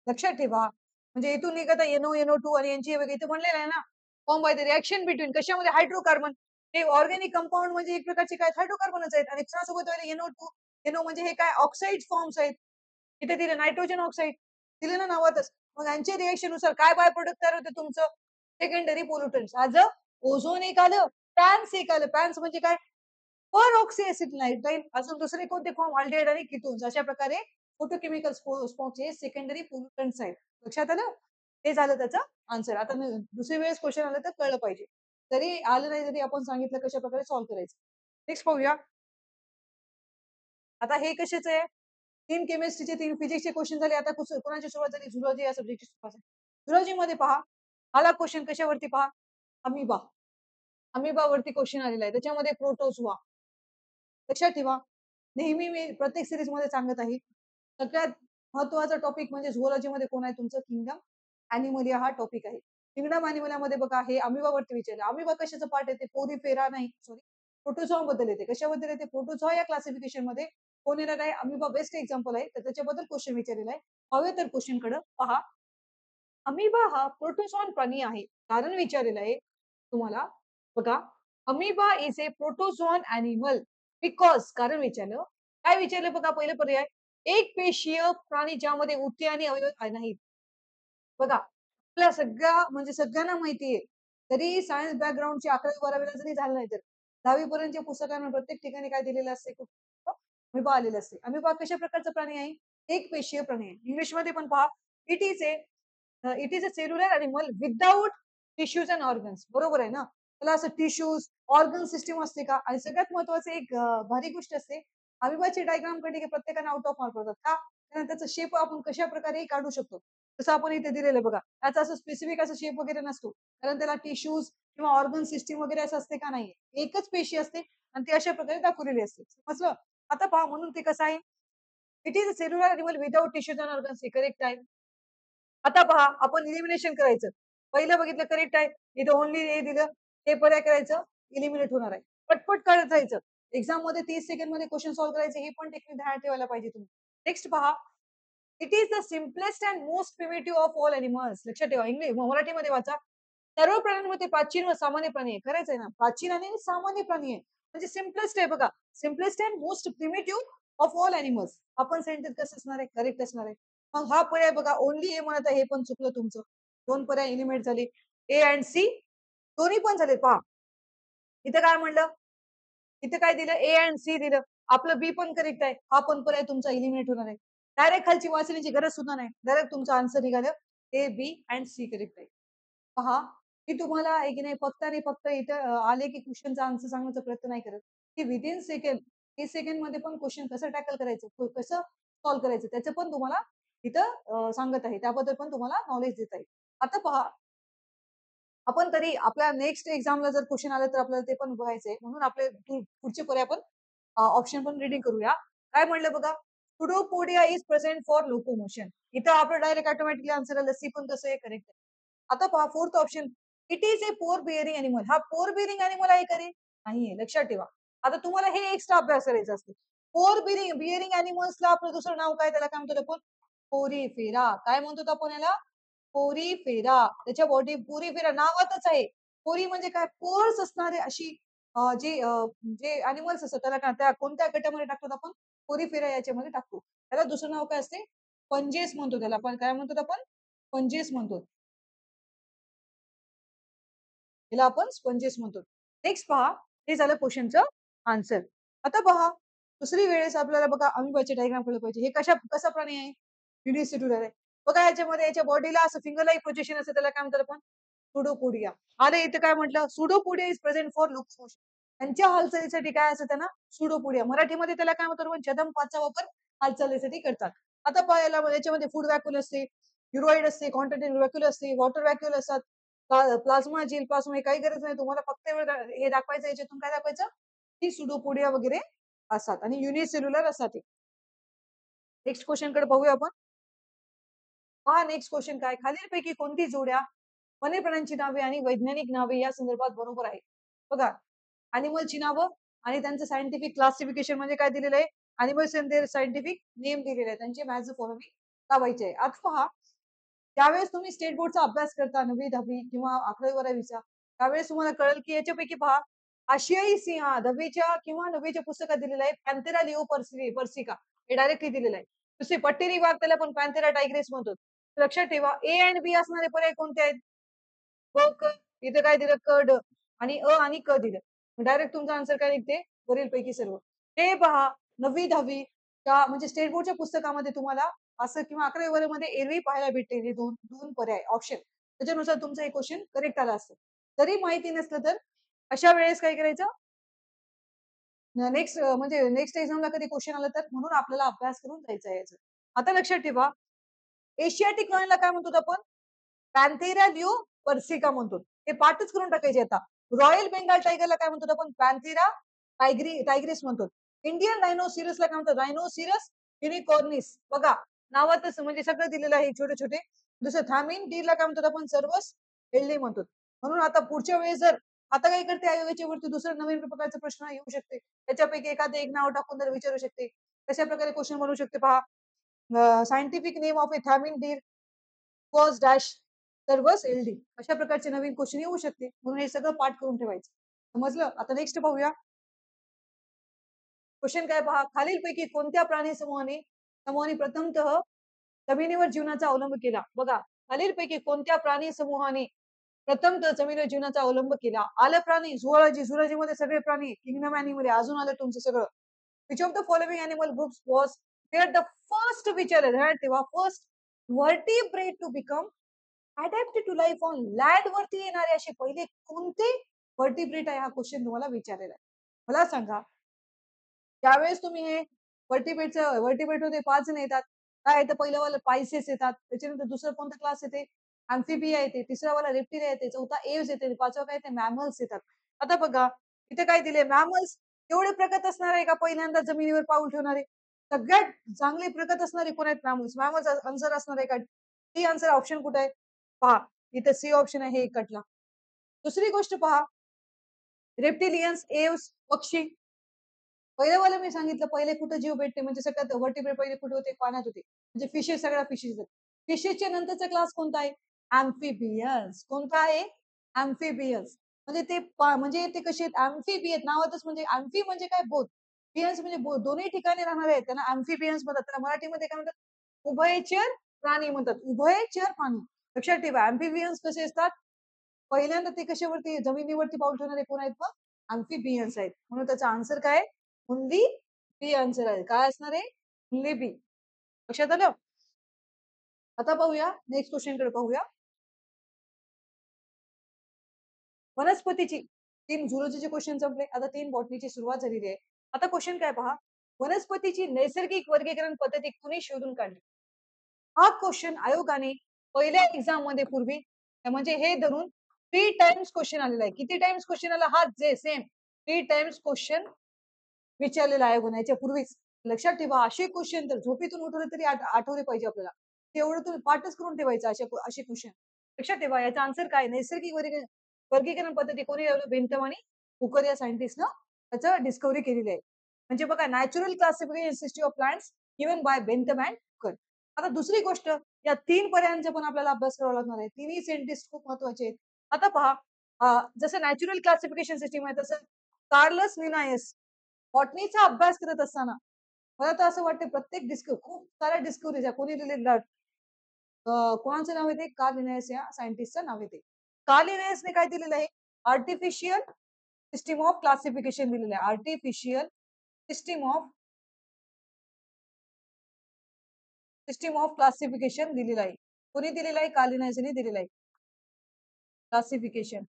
लक्षात ठेवा. म्हणजे इथून निघत आहे NO2 आणि यांची इथे म्हणलेलं आहे ना form by the reaction between कशामध्ये? हायड्रोकार्बन. हे ऑर्गॅनिक कंपाऊंड म्हणजे एक प्रकारचे काय? हायड्रोकार्बनच आहेत आणि कोणासोबत NO2 NO म्हणजे हे काय? ऑक्साईड फॉर्म्स आहेत. इथे दिले नायट्रोजन ऑक्साईड दिले ना नावातच. मग यांच्या रिएक्शन नुसार काय बाय प्रोडक्ट तयार होते तुमचं? सेकंडरी पोल्युटंट्स. आज ओझोन एक आलं, पॅन्स एक आलं. पॅन्स म्हणजे काय? परऑक्सी ऍसिड नायट्राइल. अजून दुसरे कोणते फॉर्म? अल्डिहाइड आणि कीटोन्स. अशा प्रकारे फोटोकेमिकल स्पॉटचे सेकंडरी पोल्युटंट्स आहेत. लक्षात आलं? हे झालं त्याचं आन्सर. आता दुसरी वेळेस क्वेश्चन आलं तर कळलं पाहिजे. तरी आलं नाही तरी आपण सांगितलं कशा प्रकारे सॉल्व्ह करायचं. नेक्स्ट पाहूया. आता हे कशाचं आहे? 3 केमिस्ट्रीचे 3 फिजिक्सचे क्वेश्चन झाले. आता कोणाची सुरुवात झाली? झुलॉजी या सब्जेक्टची सुरुवात झाली. झुलॉजी मध्ये पहा आला क्वेश्चन कशावरती पहा, अमिबा. अमिबावरती क्वेश्चन आलेला आहे. त्याच्यामध्ये प्रोटोझोआ. लक्षात ठेवा. नेहमी मी प्रत्येक सीरीज मध्ये सांगत आहे. सगळ्यात महत्त्वाचा टॉपिक म्हणजे झुऑलॉजीमध्ये कोण आहे तुमचं? किंगडम अॅनिमलिया हा टॉपिक आहे. किंगडम अॅनिमलियामध्ये बघा हे अमिबावरती विचारलं. अमिबा कशाचं पार्ट येते? पोरीफेरा नाही, सॉरी, प्रोटोझोआ बद्दल येते. कशाबद्दल येते? प्रोटोझोआ या क्लासिफिकेशन मध्ये कोण येणार आहे? अमिबा बेस्ट एक्झाम्पल आहे. तर त्याच्याबद्दल क्वेश्चन विचारलेला आहे. हवे तर क्वेश्चन कडे पहा. अमिबा हा प्रोटोझोन प्राणी आहे. कारण विचारलेलं आहे तुम्हाला. बघा, amoeba is a protozoan animal because कारण विचारलं. काय विचारलं बघा, पहिलं पर्याय एक पेशीय प्राणी ज्यामध्ये ऊती आणि अवयव नाहीत. बघा, आपल्या म्हणजे सगळ्यांना माहिती आहे. तरी सायन्स बॅकग्राऊंडची 11वी-12वीला जरी झालं नाही तर 10वी पर्यंतच्या पुस्तकांना प्रत्येक ठिकाणी काय दिलेलं असते? अमिबा आलेलं असते. अमिबा कशा प्रकारचा प्राणी आहे? एक पेशीय प्राणी आहे. इंग्लिशमध्ये पण पहा, it is a it is a cellular animal without tissues and organs. बरोबर आहे ना? त्याला असं टिश्यूज, ऑर्गन सिस्टम असते का? आणि सगळ्यात महत्वाचं एक भारी गोष्ट असते. अमिबाची डायग्राम काढली की प्रत्येकाने आउट ऑफ मार्क पडतात. का? कारण त्याचा शेप आपण कशा प्रकारे काढू शकतो. जसं आपण इथे दिलेलं आहे बघा. त्याचा असं स्पेसिफिक असा शेप वगैरे नसतो. कारण त्याला टिश्यूज किंवा ऑर्गन सिस्टम वगैरे असं असते का? नाही. एकच पेशी असते आणि ती अशा प्रकारे दाखवलेली असते. समजलं? आता पहा, म्हणून ते कसं आहे? It is a cellular animal without tissues and organs. Correct आहे. आता पहा, आपण इलिमिनेशन करायचं. पहिलं बघितलं करेक्ट आहे. इथं ओन्ली हे दिलं. हे पर्याय करायचं, इलिमिनेट होणार आहे. पटपट करत जायचं. एक्झाम मध्ये 30 सेकंड मध्ये क्वेश्चन सॉल्व्ह करायचे, हे पण टेक्निक ध्यानात ठेवायला पाहिजे तुम्ही. नेक्स्ट पहा, it is the simplest and most primitive of all animals. लक्षात ठेवा. इंग्लिश मराठीमध्ये वाचा. सर्व प्राण्यांमध्ये प्राचीन व सामान्य प्राणी आहे. खरंच आहे ना? प्राचीन आणि सामान्य प्राणी आहे. म्हणजे सिम्पलेस्ट आहे बघा. Simplest and most primitive of all animals. आपण सेंटेन्स कसं असणार आहे? करेक्ट असणार आहे. मग हा पर्याय बघा, ओन्ली ए म्हणत आहे, हे पण चुकलं तुमचं. 2 पर्याय एलिमिनेट झाले. ए अँड सी दोन्ही पण झाले पहा. इथं काय म्हणलं? इथं काय दिलं? ए अँड सी दिलं. आपलं बी पण करेक्ट आहे. हा पण पर्याय तुमचा एलिमिनेट होणार आहे. डायरेक्ट खालची वाचण्याची गरज सुद्धा नाही. डायरेक्ट तुमचा आन्सर निघालं. ए, बी अँड सी करेक्ट आहे. पहा, मी तुम्हाला आहे की नाही फक्त आणि फक्त इथं आले की क्वेश्चनचा आन्सर सांगण्याचा प्रयत्न नाही करत, की विदिन सेकंड 30 सेकंड मध्ये पण क्वेश्चन कसं टॅकल करायचं, कसं सॉल्व्ह करायचं त्याचं पण तुम्हाला इथं सांगत आहे. त्याबद्दल पण तुम्हाला नॉलेज देत आहे. आता पहा, आपण तरी आपल्या नेक्स्ट एक्झामला जर क्वेश्चन आलं तर आपल्याला ते पण बघायचंय. म्हणून आपले पुढचे पर्याय आपण ऑप्शन पण रीडिंग करूया. काय म्हणलं बघा, pseudopodia is present for locomotion. इथं आपलं डायरेक्ट ऑटोमॅटिकली आन्सर आलं. सी पण कसं आहे? करेक्ट आहे. आता पहा fourth option, it is a पोर बिअरिंग अॅनिमल. हा पोर बिअरिंग अॅनिमल आहे का रे? नाहीये. लक्षात ठेवा. आता तुम्हाला हे एक्स्ट्रा अभ्यास करायचा असतो. पोर बिअरिंग बिअरिंग अॅनिमल्सला आपलं दुसरं नाव काय? त्याला काय म्हणतो आपण? पोरीफेरा. काय म्हणतो आपण याला? पोरीफेरा. त्याच्या बॉडी पोरीफेरा नावातच आहे. पोरी म्हणजे काय? पोर्स असणारे अशी जे अॅनिमल्स असतात त्याला त्या कोणत्या गटामध्ये टाकतो आपण? पोरीफेरा याच्यामध्ये टाकतो. त्याला दुसरं नाव काय असते? पंजेस म्हणतो त्याला. आपण काय म्हणतो आपण? पंजेस म्हणतो. याला आपण स्पंजेस म्हणतो. नेक्स्ट पहा, हे झालं क्वेश्चनचं आन्सर. आता पहा, दुसरी वेळेस आपल्याला बघा अमिबाचे डायग्राम कळलं पाहिजे. हे कसा प्राणी आहे? युनिसेल्युलर आहे. बघा याच्यामध्ये याच्या बॉडीला असं फिंगर लाईक प्रोजेक्शन असतं, त्याला काय म्हणतात आपण? सुडोपोडिया. अरे इथे काय म्हटलं? Pseudopodia is present for looks motion. त्यांच्या हालचालीसाठी काय असतं त्यांना? सुडोपोडिया. मराठीमध्ये त्याला काय म्हणतात? आपण जदंपाचा वापर हालचालीसाठी करतात. आता पहा याच्यामध्ये फूड व्हॅक्यूल असते, युरोइड असते, कॉन्टिनेंटल व्हॅक्यूल असते, वॉटर व्हॅक्यूल असतात. प्लाझ्मा, झील प्लाझ्मा हे काही गरज नाही तुम्हाला. फक्त हे दाखवायचं, याच्यातून काय दाखवायचं? की सुडोपोडिया वगैरे असतात आणि युनिसेल्युलर असतात. नेक्स्ट क्वेश्चन कडे पाहूया आपण. पहा नेक्स्ट क्वेश्चन काय? खालीलपैकी कोणती जोड्या वन्य प्राण्यांची नावे आणि वैज्ञानिक नावे या संदर्भात बरोबर आहे? बघा, अॅनिमलची नावं आणि त्यांचं सायंटिफिक क्लासिफिकेशन म्हणजे काय दिलेलं आहे? Animals and their scientific name दिलेले आहे. त्यांचे मॅच द फॉलोइंग लावायचे आहे. आता पहा, त्यावेळेस तुम्ही स्टेट बोर्डचा अभ्यास करता 9वी 10वी किंवा 11वी-12वीचा, त्यावेळेस तुम्हाला कळेल की याच्यापैकी पहा, आशियाई सिंह 10वीच्या किंवा 9वीच्या पुस्तकात दिलेला आहे पॅन्थेरा लिओ पर्सिका. हे डायरेक्टली दिलेलं आहे. दुसरे पट्टेरी वाघ त्याला पण पॅन्थेरा टायग्रेस म्हणतो. लक्षात ठेवा, ए आणि बी असणारे पर्याय कोणते आहेत? क, क. इथे काय दिलं? क, ड आणि अ आणि क दिलं. डायरेक्ट तुमचा आन्सर काय निघते? वरीलपैकी सर्व. हे पहा, 9वी 10वी म्हणजे स्टेट बोर्डच्या पुस्तकामध्ये तुम्हाला असं किंवा 11वी मध्ये एरवी पाहायला भेटते हे दोन दोन पर्याय ऑप्शन. त्याच्यानुसार तुमचं हे क्वेश्चन करेक्ट आला असतं. जरी माहिती नसलं तर अशा वेळेस काय करायचं? म्हणजे नेक्स्ट एक्झामला कधी क्वेश्चन आला तर म्हणून आपल्याला अभ्यास करून जायचं आहे याचं. आता लक्षात ठेवा, एशियाटिक लॉयनला काय म्हणतो आपण? पॅन्थेरा लिओ पर्सिका म्हणतो. हे पाठच करून टाकायचे आता. रॉयल बेंगाल टायगरला काय म्हणतो आपण? पॅन्थेरा टायग्रिस म्हणतो. इंडियन रायनोसिरसला काय म्हणतात? रायनोसिरस युनिकॉर्निस. बघा नावातच म्हणजे सगळं दिलेलं आहे छोटे छोटे. दुसरं थामिन डीरला काय म्हणतात आपण? सर्वस एल्डी म्हणतो. म्हणून आता पुढच्या वेळेस जर आता काय करते आयोगाच्या वरती दुसरं नवीन प्रकारचा प्रश्न येऊ शकते. त्याच्यापैकी एखादं एक नाव टाकून जर विचारू शकते. कशा प्रकारे क्वेश्चन बनवू शकते पहा. Scientific name of a thamin deer was dash Cervus eldi. अशा प्रकारचे नवीन क्वेश्चन येऊ शकते. म्हणून हे सगळं पाठ करून ठेवायचं. समजलं? आता नेक्स्ट पाहूया. क्वेश्चन काय पहा. खालीलपैकी कोणत्या प्राणी समूहाने प्रथमतः जमिनीवर जीवनाचा अवलंब केला? बघा खालीलपैकी कोणत्या प्राणी समूहाने प्रथमतः जमिनीवर जीवनाचा अवलंब केला? आलं प्राणी, झुऑलॉजी मध्ये सगळे प्राणी, किंगडम ॲनिमल अजून आलं तुमचं सगळं. Which of the following animal groups was where the first विचार तेव्हा first vertebrate to become adapted to life on land वरती येणारे असे पहिले कोणते वर्टिब्रेट आहे? हा क्वेश्चन तुम्हाला विचारलेला आहे. मला सांगा त्यावेळेस तुम्ही हे वर्टिब्रेट मध्ये 5 जण येतात. काय येतं? पहिलं वाला पायसेस येतात. त्याच्यानंतर दुसरं कोणता क्लास येते? अॅम्फिबिया येते. तिसरा वाला रेप्टिलिया येते. चौथा एव्हज येते. पाचवा काय येते? मॅमल्स येतात. आता बघा इथे काय दिले? मॅमल्स एवढे प्रगत असणार आहे का पहिल्यांदा जमिनीवर पाऊल ठेवणारे? सगळ्यात चांगले प्रगत असणारे कोण आहेत? मॅमल्स. मॅमल्स आन्सर असणार आहे का? सी आन्सर ऑप्शन कुठे आहे? पहा इथे सी ऑप्शन आहे हे कटला. दुसरी गोष्ट पहा रेप्टिलियन्स, एव्स, पक्षी. पहिलं वाला मी सांगितलं पहिले कुठं जीव भेटते म्हणजे सगळ्यात वर्टिब्रेट पहिले कुठे होते? पाण्यात होते. म्हणजे फिशेस सगळ्या फिशेस आहेत. फिशेसच्या नंतरचा क्लास कोणता आहे? अॅम्फिबियन्स. कोणता आहे? अॅम्फिबियन्स. म्हणजे ते म्हणजे ते कसे आहेत? अॅम्फिबियन नावातच म्हणजे अॅम्फी म्हणजे काय? बोथ. बियन्स म्हणजे दोन्ही ठिकाणी राहणारे आहेत. त्यांना अॅम्फिबियन्स म्हणतात. त्याला मराठीमध्ये काय म्हणतात? उभयचर प्राणी म्हणतात. उभयचर प्राणी. लक्षात ठेवा अॅम्फिबियन्स कसे असतात? पहिल्यांदा ते कशावरती जमिनीवरती पाऊल ठेवणारे कोण आहेत मग? अॅम्फिबियन्स आहेत. म्हणून त्याचा आन्सर काय आहे? ओन्ली बी आन्सर आहे. काय असणार आहे? ओन्ली बी. लक्षात आलं? आता पाहूया नेक्स्ट क्वेश्चन कडे पाहूया. वनस्पतीची 3 झुलॉजीचे क्वेश्चन संपले. आता 3 बॉटनीची सुरुवात झालेली आहे. आता क्वेश्चन काय पहा. वनस्पतीची नैसर्गिक वर्गीकरण पद्धती कुणी शोधून काढली? हा क्वेश्चन आयोगाने पहिल्या एक्झाम मध्ये पूर्वी म्हणजे हे धरून 3 टाइम्स क्वेश्चन आलेला आहे. किती टाइम्स क्वेश्चन आला? हा जे सेम 3 टाइम्स क्वेश्चन विचारलेला आयोगाने याच्या पूर्वीच. लक्षात ठेवा असे क्वेश्चन तर झोपेतून उठवले तरी आठवले पाहिजे आपल्याला. तेवढं तुम्ही पाठच करून ठेवायचं असे क्वेश्चन. लक्षात ठेवा याचा आन्सर काय? नैसर्गिक वर्गीकरण पद्धती कोणी लावलं? बेंथम आणि हुकर या सायंटिस्टनं त्याचं डिस्कव्हरी केलेली आहे. म्हणजे बघा natural classification system of plants given by Bentham and Hooker. आता दुसरी गोष्ट या 3 पर्यायांचा पण आपल्याला अभ्यास करावा लागणार आहे. तिन्ही सायंटिस्ट खूप महत्वाचे आहेत. आता पहा जसं नॅचरल क्लासिफिकेशन सिस्टम आहे तसं कार्लस लिनायस बॉटनीचा अभ्यास करत असताना मला तर असं वाटतं प्रत्येक खूप साऱ्या डिस्कव्हरीज आहे. कोणी दिलेल्या कोणाचं नाव येते? कार्ल लिनायस या सायंटिस्टचं नाव येते. कार्ल लिनायसने काय दिलेलं आहे? आर्टिफिशियल सिस्टम ऑफ क्लासिफिकेशन दिलेलं आहे. आर्टिफिशियल सिस्टम ऑफ क्लासिफिकेशन दिलेलं आहे. कोणी दिलेलं आहे? कार्ल लिनायसने दिलेलं आहे. क्लासिफिकेशन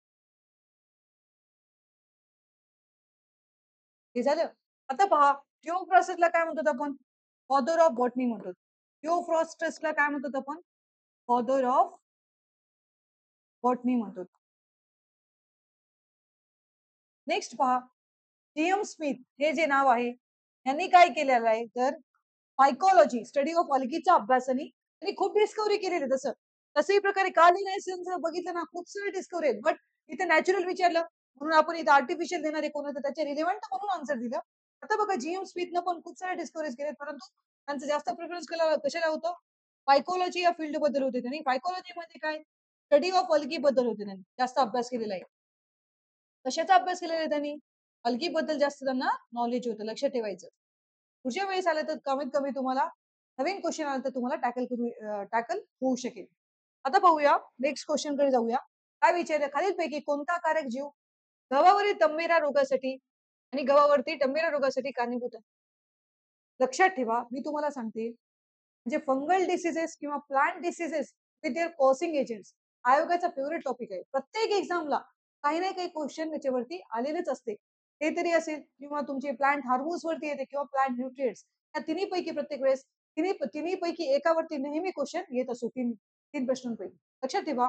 हे झालं. आता पहा थिओफ्रास्टसला काय म्हणतात आपण? फादर ऑफ बॉटनी म्हणतो. थिओफ्रास्टसला काय म्हणतात आपण? फादर ऑफ बॉटनी म्हणतो. नेक्स्ट पहा जीएम स्मिथ हे जे नाव आहे यांनी काय केलेलं आहे तर फायकोलॉजी स्टडी ऑफ अलगीचा अभ्यास आणि त्यांनी खूप डिस्कव्हरी केलेली तसं तशाही प्रकारे कार्ल लिनायसचं बघितलं ना खूप सारे डिस्कव्हरी आहेत. बट इथे नॅचरल विचारलं म्हणून आपण इथे आर्टिफिशियल देणारे कोण होतं त्याचे रिलेव्हंट म्हणून आन्सर दिलं. आता बघा जीएम स्मिथनं पण खूप सारे डिस्कव्हरीज केले परंतु त्यांचं जास्त प्रिफरन्स कशाला होतं? फायकोलॉजी या फील्ड बद्दल होते. त्यांनी फायकोलॉजी मध्ये काय स्टडी ऑफ अलगी बद्दल होते. त्यांनी जास्त अभ्यास केलेला आहे. कशाचा अभ्यास केलेला आहे त्यांनी? अलगीबद्दल जास्त त्यांना नॉलेज होतं. लक्षात ठेवायचं. पुढच्या वेळेस आलं तर कमीत कमी तुम्हाला नवीन क्वेश्चन आला तर तुम्हाला टॅकल होऊ शकेल. आता पाहूया नेक्स्ट क्वेश्चन कडे जाऊया. काय विचारलं? खालीलपैकी कोणता कारक जीव गव्हावरील तंबेरा रोगासाठी आणि गव्हावरती तंबेरा रोगासाठी कारणीभूत आहे? लक्षात ठेवा मी तुम्हाला सांगते म्हणजे फंगल डिसीजेस किंवा plant diseases with their causing agents आयोगाचा फेवरेट टॉपिक आहे. प्रत्येक एक्झामला काही ना काही क्वेश्चन त्याच्यावरती आलेलेच असते. ते तरी असेल किंवा तुमचे प्लांट हार्मोन्स वरती येते किंवा प्लांट न्यूट्रिएंट्स या तिन्ही पैकी प्रत्येक वेळेस तिन्ही पैकी एकावरती नेहमी क्वेश्चन येत असतो. तीन तीन प्रश्नांपैकी. लक्षात ठेवा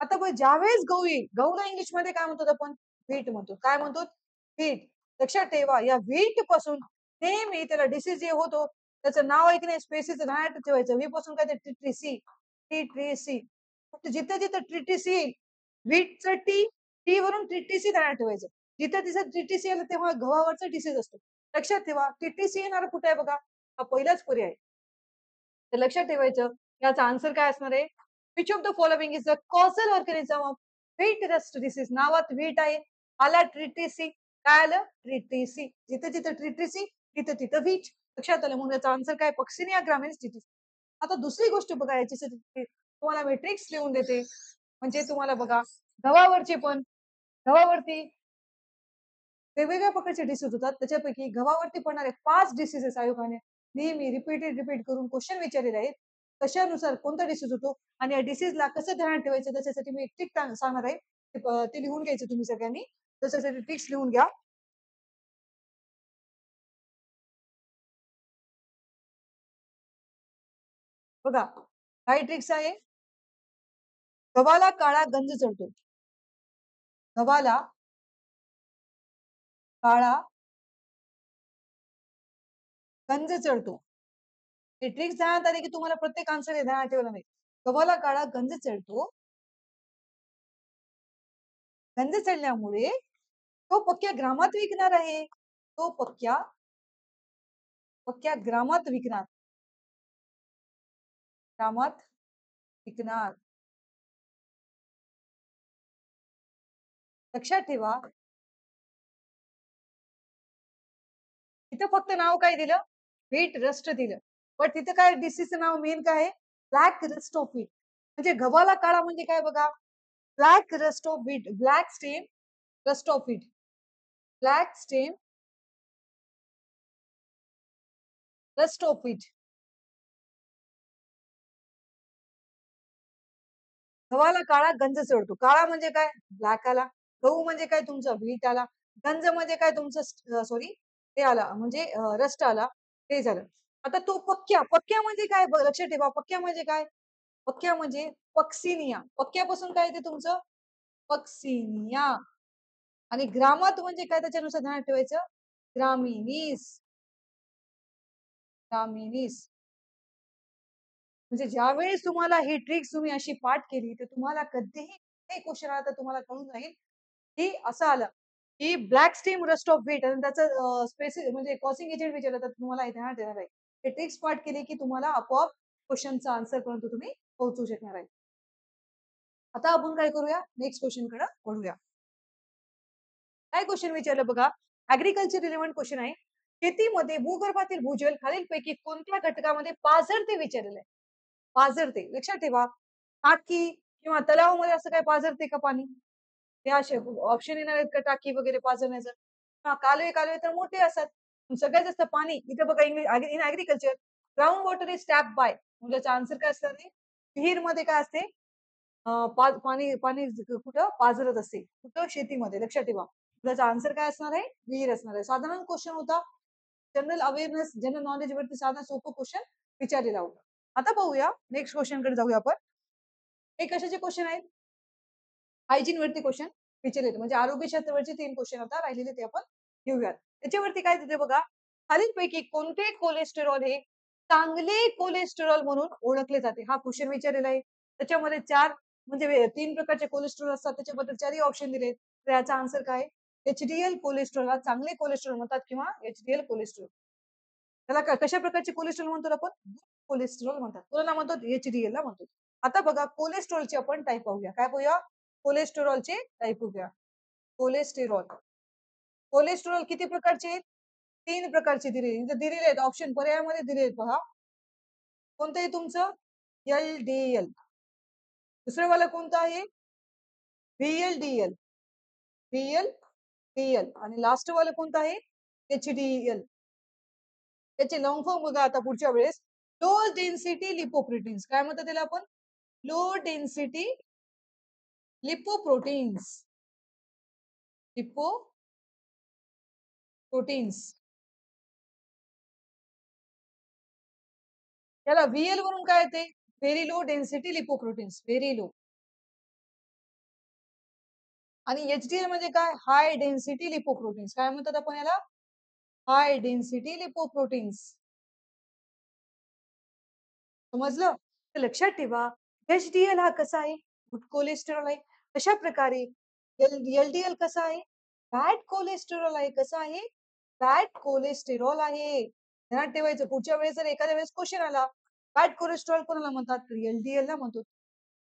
आता बघ ज्यावेळेस गहू येईल, गहूला इंग्लिशमध्ये काय म्हणतो आपण? व्हीट म्हणतो. काय म्हणतो? व्हीट. लक्षात ठेवा या व्हीट पासून नेहमी त्याला डिसीज जे होतो त्याचं नाव आहे की नाही स्पेसिस ध्यानात ठेवायचं. व्ही पासून काय ते ट्रिट्रिसी, ट्रिट्रिसी. फक्त जिथं जिथं ट्रिट्रिसी येईल, व्हीटचं टी वरून ट्रिट्रिसी ध्यानात ठेवायचं. जिथं तिथं ट्रिट्रिसी आलं तेव्हा गव्हावरचा डिसीज असतो. लक्षात ठेवा ट्रिट्रिसी येणार कुठे आहे बघा? हा पहिलाच पर्याय. तर लक्षात ठेवायचं याचा आन्सर काय असणार आहे? Which of the following is the causal organism of wheat rust disease? नावात व्हीट आहे, आला ट्रिटिसी. काय आलं? ट्रिटिसी. जिथे जिथे ट्रिटिसी तिथे तिथं व्हीट. लक्षात आलं म्हणून याचा आन्सर काय? पक्सिनिया ग्रामीण स्थिती. आता दुसरी गोष्ट बघा याच्यासाठी तुम्हाला मॅट्रिक्स लिहून देते. म्हणजे तुम्हाला बघा गव्हावरचे पण गव्हावरती वेगवेगळ्या प्रकारचे डिसीज होतात. त्याच्यापैकी गव्हावरती पडणारे 5 डिसीजेस आयोगाने नेहमी रिपीट करून क्वेश्चन विचारलेले आहेत. कशानुसार कोणता डिसीज होतो आणि या डिसीजला कसं ध्यानात ठेवायचं त्याच्यासाठी मी एक ट्रिक सांगणार आहे. ते लिहून घ्यायचं तुम्ही सगळ्यांनी. त्याच्यासाठी ट्रिक्स लिहून घ्या. बघा काय ट्रिक्स आहे? गव्हाला काळा गंज चढतो. गव्हाला काळा गंज चढतो. हे ट्रिक्स ध्यानात आली की तुम्हाला प्रत्येक आन्सर ध्यानात ठेवलं नाही. गव्हाला काळा गंज चढतो. गंज चढल्यामुळे तो पक्क्या ग्रामात विकणार आहे. तो पक्क्या पक्क्या ग्रामात विकणार. ग्रामात विकणार. लक्षात ठेवा तिथं फक्त नाव काय दिलं? व्हीट रस्ट दिलं. पण तिथं काय डिसीजचं नाव मेन काय आहे? Black rust of wheat. म्हणजे गव्हाला काळा म्हणजे काय बघा? Black rust of wheat. Black stem rust of wheat. Black stem rust of wheat. गव्हाला काळा गंज चढतो. काळा म्हणजे काय? ब्लॅक आला. गहू म्हणजे काय? तुमचा व्हीट आला. गंज म्हणजे काय? तुमचं सॉरी ते आला म्हणजे रस्ट आला. ते झालं. आता तो पक्क्या पक्क्या म्हणजे काय? लक्षात ठेवा पक्क्या म्हणजे काय? पक्क्या म्हणजे पक्सिनिया. पक्क्यापासून काय येते तुमचं? पक्सिनिया. आणि ग्रामात म्हणजे काय त्याच्यानुसार ध्यानात ठेवायचं? ग्रामिनीस. ग्रामिनीस. म्हणजे ज्यावेळेस तुम्हाला ही ट्रिक्स तुम्ही अशी पाठ केली तर तुम्हाला कधीही क्वेश्चन आला तर तुम्हाला कळून जाईल की असं आलं की black steam rust of wheat आणि त्याचं स्पेसिफिक म्हणजे कॉसिंग एजंट विचारलं तर तुम्हाला हे ध्यानात येणार आहे. हे ट्रिक्स पाठ केली की तुम्हाला आपोआप क्वेश्चनचा आन्सर पर्यंत तुम्ही पोहोचू शकणार आहे. आता आपण काय करूया? नेक्स्ट क्वेश्चन कडे वळूया. काय क्वेश्चन विचारलं बघा? ऍग्रिकल्चर रिलेव्हंट क्वेश्चन आहे. शेतीमध्ये भूगर्भातील भूजल खालीलपैकी कोणत्या घटकामध्ये पाझरते विचारलेलं आहे? पाझरते. लक्षात ठेवा. टाकी किंवा तलावामध्ये असं काय पाझरते का पाणी? ते असे ऑप्शन येणार आहेत का टाकी वगैरे पाझरण्याचं? हां, कालवे कालवे तर मोठे असतात. सगळ्यात जास्त पाणी इथे बघा in agriculture ground water is tap by. म्हणजे याचा आन्सर काय असणार आहे? विहीरमध्ये काय असते? पाणी पाणी कुठं पाझरत असते. कुठं? शेतीमध्ये. लक्षात ठेवा. त्याचा आन्सर काय असणार आहे? विहीर असणार आहे. साधारण क्वेश्चन होता. जनरल अवेअरनेस, जनरल नॉलेज वरती साधा सोपं क्वेश्चन विचारलेला होता. आता पाहूया नेक्स्ट क्वेश्चन कडे जाऊया आपण. हे कशाचे क्वेश्चन आहेत? हायजीन वरती क्वेश्चन विचारले म्हणजे आरोग्य क्षेत्रावरचे 3 क्वेश्चन आता राहिलेले ते आपण घेऊयात. त्याच्यावरती काय देते बघा? खालीलपैकी कोणते कोलेस्टेरॉल हे चांगले कोलेस्टेरॉल म्हणून ओळखले जाते? हा क्वेश्चन विचारलेला आहे. त्याच्यामध्ये 4 म्हणजे 3 प्रकारचे कोलेस्टेरॉल असतात. त्याच्याबद्दल 4ही ऑप्शन दिलेत. तर याचा आन्सर काय? एचडीएल कोलेस्टेरॉल हा चांगले कोलेस्टेरॉल म्हणतात किंवा एचडीएल कोलेस्टेरॉल. त्याला कशा प्रकारचे कोलेस्ट्रॉल म्हणतो आपण? कोलेस्ट्रॉल म्हणतात. कोणाला म्हणतो? एचडीएल ला म्हणतो. आता बघा कोलेस्ट्रॉलचे आपण टाइप पाहूया. काय पाहूया? कोलेस्टेरॉलचे टाइप पाहूया. कोलेस्टेरॉल. कोलेस्टेरॉल किती प्रकारचे आहेत? 3 प्रकारचे दिलेले आहेत. ऑप्शन पर्यायामध्ये दिले आहेत पहा. कोणतं आहे तुमचं? एलडीएल. दुसरं वाला कोणतं आहे? व्हीएलडीएल. व्हीएलडीएल आणि लास्ट वाला कोणतं आहे? एचडीएल. त्याचे लॉंग फॉर्म बघा आता पुढच्या वेळेस. Low density lipoproteins. काय म्हणतात त्याला आपण? Low density lipoproteins. लिपोप्रोटीन्स. याला व्हीएल वरून काय येते? Very low density lipoproteins. Very low. आणि एचडीएल म्हणजे काय? High density lipoproteins. काय म्हणतात आपण याला? High density lipoproteins. समजलं? तर लक्षात ठेवा, एचडीएल हा कसा आहे? गुड कोलेस्टेरॉल आहे. तशा प्रकारे एलडीएल कसा आहे? बॅड कोलेस्टेरॉल आहे. कसा आहे? बॅड कोलेस्टेरॉल आहे. ध्यानात ठेवायचं. पुढच्या वेळेस जर एखाद्या वेळेस क्वेश्चन आला, बॅड कोलेस्टेरॉल कोणाला म्हणतात? तर एलडीएल ला म्हणतो.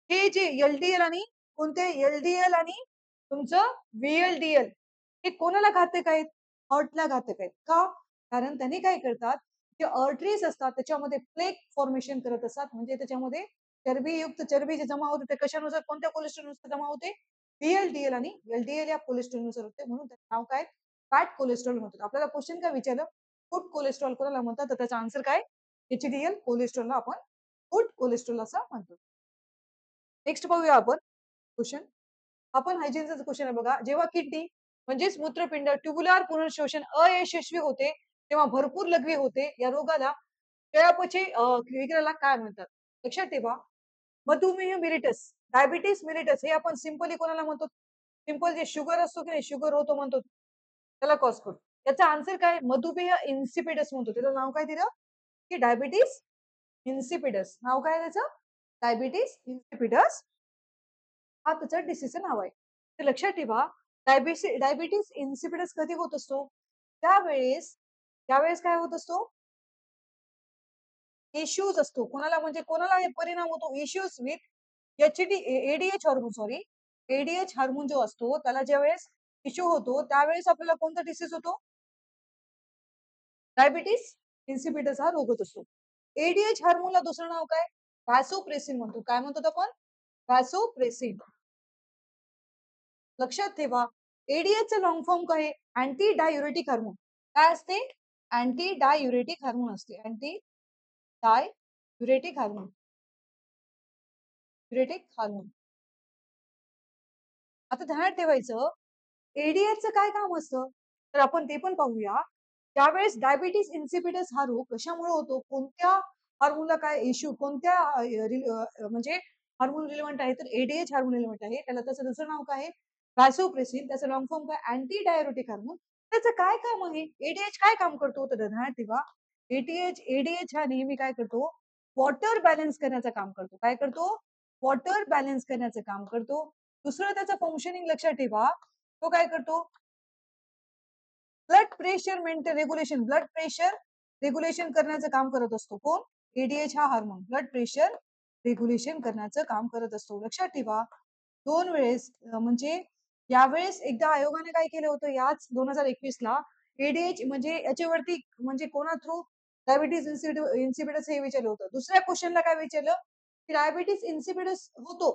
हे जे एलडीएल आणि कोणते एलडीएल आणि तुमचं व्हीएलडीएल हे कोणाला घातक आहेत? हार्टला घातक आहेत. का? कारण त्यांनी काय करतात? जे आर्टरीज असतात त्याच्यामध्ये प्लेक फॉर्मेशन करत असतात. म्हणजे त्याच्यामध्ये चरबीयुक्त चरबी जे जमा होते ते कशानुसार कोणत्या कोलेस्ट्रॉलनुसार जमा होते? व्हीएलडीएल आणि एलडीएल या कोलेस्ट्रॉलनुसार होते. म्हणून त्याचं नाव काय? बॅड कोलेस्ट्रॉल म्हणतात. आपल्याला क्वेश्चन काय विचारलं? गुड कोलेस्ट्रॉल कोणाला म्हणतात? तर त्याचा आन्सर काय? एचडीएल कोलेस्ट्रॉलला आपण गुड कोलेस्ट्रॉल असं म्हणतो. नेक्स्ट पाहूया आपण क्वेश्चन. आपण हायजीनचा क्वेश्चन आहे बघा. जेव्हा किडनी म्हणजेच मूत्रपिंड ट्युब्युलर पुनर्शोषण अयशस्वी होते, तेव्हा भरपूर लघवी होते. या रोगाला चयापचय विकाराला काय म्हणतात? लक्षात ठेवा. मधुमेह मिलिटस, डायबिटीस मिलिटस हे आपण सिंपली कोणाला म्हणतो? सिंपल जे शुगर असतो की नाही, शुगर होतो म्हणतो त्याला कॉज करतो. याचा आन्सर काय? मधुमेह इन्सिपिडस म्हणतो. त्याचं नाव काय दिलं? की डायबिटीस इन्सिपिडस. नाव काय त्याचं? डायबिटीस इन्सिपिडस हा त्याचं डिसीजचं नाव आहे. तर लक्षात ठेवा, डायबिटीस इन्सिपिडस कधी होत असतो? त्यावेळेस त्यावेळेस काय होत असतो? इश्यूज असतो. कोणाला म्हणजे कोणाला हे परिणाम होतो? Issues with ADH hormone sorry. ADH hormone जो असतो त्याला ज्यावेळेस इश्यू होतो त्यावेळेस आपल्याला कोणता डिसीज होतो? डायबिटीस इन्सिपिडस हा रोग होत असतो. एडीएच हार्मोनला दुसरं नाव काय? व्हॅसोप्रेसिन म्हणतो. काय म्हणतो आपण? व्हॅसोप्रेसिन. लक्षात ठेवा, एडीएचचं लॉंग फॉर्म काय आहे? Anti diuretic hormone. काय असते? अँटी डायुरेटिक हार्मोन असते. Anti diuretic hormone. Uretic hormone. आता ध्यानात ठेवायचं, एडीएचचं काय काम असतं? तर आपण ते पण पाहूया. त्यावेळेस डायबिटीस इन्सिपिडस हा रोग कशामुळे होतो? कोणत्या हार्मोनला काय इश्यू कोणत्या म्हणजे हार्मोन रिलेव्हंट आहे? तर एडीएच हार्मोन रिलेव्हंट आहे. त्याला त्याचं दुसरं नाव काय आहे? व्हॅसोप्रेसिन. त्याचं लॉंग फॉर्म काय? Anti diuretic hormone. त्याचं काय काम आहे? एडीएच काय काम करतो? तर ध्यानात ठेवा. एडीएच हा नेहमी काय करतो? वॉटर बॅलन्स करण्याचं काम करतो. काय करतो? वॉटर बॅलन्स करण्याचं काम करतो. दुसरं त्याचं फंक्शनिंग लक्षात ठेवा. तो काय करतो? Blood pressure regulation blood pressure regulation करण्याचं काम करत असतो. कोण? एडीएच हा हार्मोन ब्लड प्रेशर रेग्युलेशन करण्याचं काम करत असतो. लक्षात ठेवा. 2 वेळेस म्हणजे यावेळेस एकदा आयोगाने काय केलं होतं याच 2021 ला एडीएच म्हणजे याच्यावरती म्हणजे कोणा थ्रू डायबिटीज इन्सिपिडस हे विचारलं होतं. दुसऱ्या क्वेश्चनला काय विचारलं? की डायबिटीज इन्सिपिडस होतो.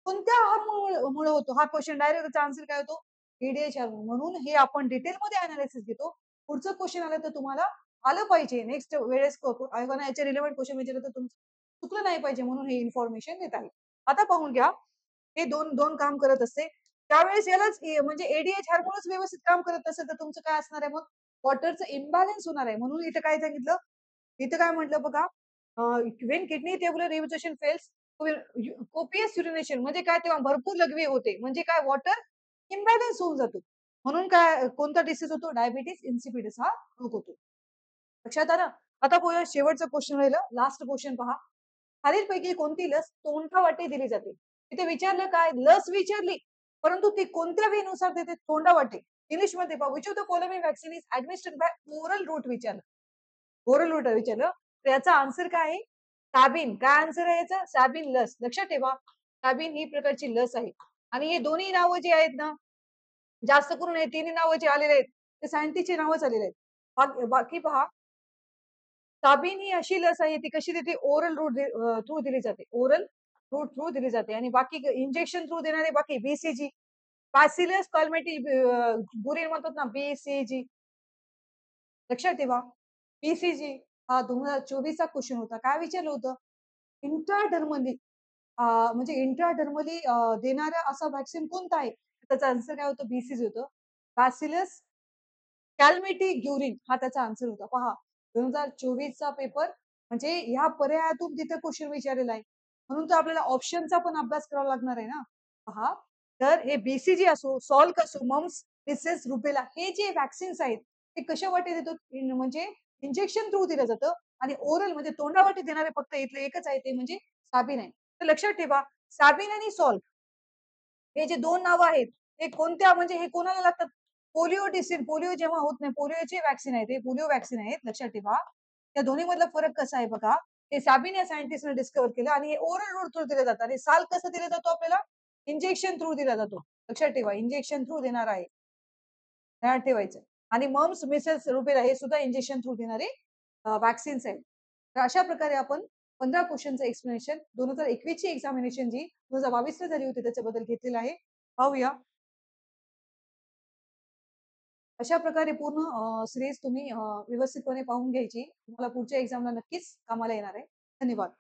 कोणत्या हार्मोनमुळे होतो? हा क्वेश्चन डायरेक्ट त्याचा आन्सर काय होतो? ADH hormone. म्हणून हे आपण डिटेलमध्ये अनालिसिस घेतो. पुढचं क्वेश्चन आलं तर तुम्हाला आलं पाहिजे. नेक्स्ट वेळेस आयोगाने याच्या रिलेव्हंट क्वेश्चन विचारलं तर तुमचं चुकलं नाही पाहिजे म्हणून हे इन्फॉर्मेशन देत आहे. आता पाहून घ्या. हे दोन काम करत असते. त्यावेळेस यालाच म्हणजे एडीएच हार्मोनच व्यवस्थित काम करत नसेल तर तुमचं काय असणार आहे मग? वॉटरचं इम्बॅलन्स होणार आहे. म्हणून इथं काय सांगितलं? इथं काय म्हटलं बघा, when kidney tubular revision fails copious urination म्हणजे काय? तेव्हा भरपूर लघवी होते. म्हणजे काय? वॉटर इम्बॅलन्स होऊन जातो. म्हणून काय कोणता डिसीज होतो? डायबिटीज इन्सिपिडस हा रोग होतो. लक्षात आलं? आता पाहूया शेवटचं क्वेश्चन राहिलं. लास्ट क्वेश्चन पहा. खालीलपैकी कोणती लस तोंडावाटे दिली जाते? इथे विचारलं काय? लस विचारली, परंतु ती कोणत्या वे नुसार देते? तोंडावाटे. इंग्लिशमध्ये पहा. Which of the following vaccine is administered by oral route विचारलं. ओरल रूट विचारलं. तर याचा आन्सर काय आहे? सॅबिन. काय आन्सर आहे याचा? सॅबिन लस. लक्षात ठेवा. सॅबिन ही प्रकारची लस आहे. आणि हे दोन्ही नावं जी आहेत ना, जास्त करून हे तिन्ही नावं जे आलेले आहेत, ते सायंटिस्टची नावच आलेली आहेत. बाकी पहा, साबिन ही अशी लस आहे, ती कशी देते? ओरल रूट थ्रू दिली जाते. ओरल रूट थ्रू दिली जाते आणि बाकी इंजेक्शन थ्रू देणारे बाकी बीसीजी, बॅसिलस कॉल्मेटी बुरिन म्हणतात ना बीसीजी. लक्षात ठेवा. बीसीजी हा 2024 चा क्वेश्चन होता. काय विचारलं होतं? इंट्राडर्मली म्हणजे इंट्राडर्मली देणारा असा व्हॅक्सिन कोणता आहे? त्याचा आन्सर काय होतं? बीसीजी होतं. बॅसिलस कॅल्मेटी ग्युरिन हा त्याचा आन्सर होता. पहा 2024 चा पेपर म्हणजे ह्या पर्यायातून तिथे क्वेश्चन विचारलेला आहे. म्हणून तर आपल्याला ऑप्शनचा पण अभ्यास करावा लागणार आहे ना. पहा तर हे BCG असो, सॉल्क असो, मम्स, मिसेस, रुबेला हे जे व्हॅक्सिन्स आहेत, ते कशावाटे देतो म्हणजे इंजेक्शन थ्रू दिलं जातं आणि ओरल म्हणजे तोंडावाटे देणारे फक्त इथलं एकच आहे ते म्हणजे साबिन आहे. तर लक्षात ठेवा साबिन आणि सॉल्क हे जे 2 नावं आहेत, हे कोणत्या म्हणजे हे कोणाला लागतात? पोलिओ डिसीज पोलिओ जेव्हा होत नाही, पोलिओचे व्हॅक्सिन आहे ते, पोलिओ व्हॅक्सिन आहेत लक्षात ठेवा. त्या दोन्हीमधला फरक कसा आहे बघा. हे साबिन या सायंटिस्टने डिस्कव्हर केलं आणि हे ओरल रूट थ्रू दिलं जातं आणि साल कसं दिला जातो आपल्याला? इंजेक्शन थ्रू दिला जातो. लक्षात ठेवा इंजेक्शन थ्रू देणार आहे. ध्यानात ठेवायचं आणि मम्स, मिसेस, रुबेला हे सुद्धा इंजेक्शन थ्रू देणारे व्हॅक्सिन्स आहेत. तर अशा प्रकारे आपण 15 क्वेशनचं एक्सप्लेनेशन 2021 ची एक्झामिनेशन जी 2022 ला झाली होती त्याच्याबद्दल घेतलेलं आहे. पाहूया. अशा प्रकारे पूर्ण सीरीज तुम्ही व्यवस्थितपणे पाहून घ्यायची. तुम्हाला पुढच्या एक्झामला नक्कीच कामाला येणार आहे. धन्यवाद.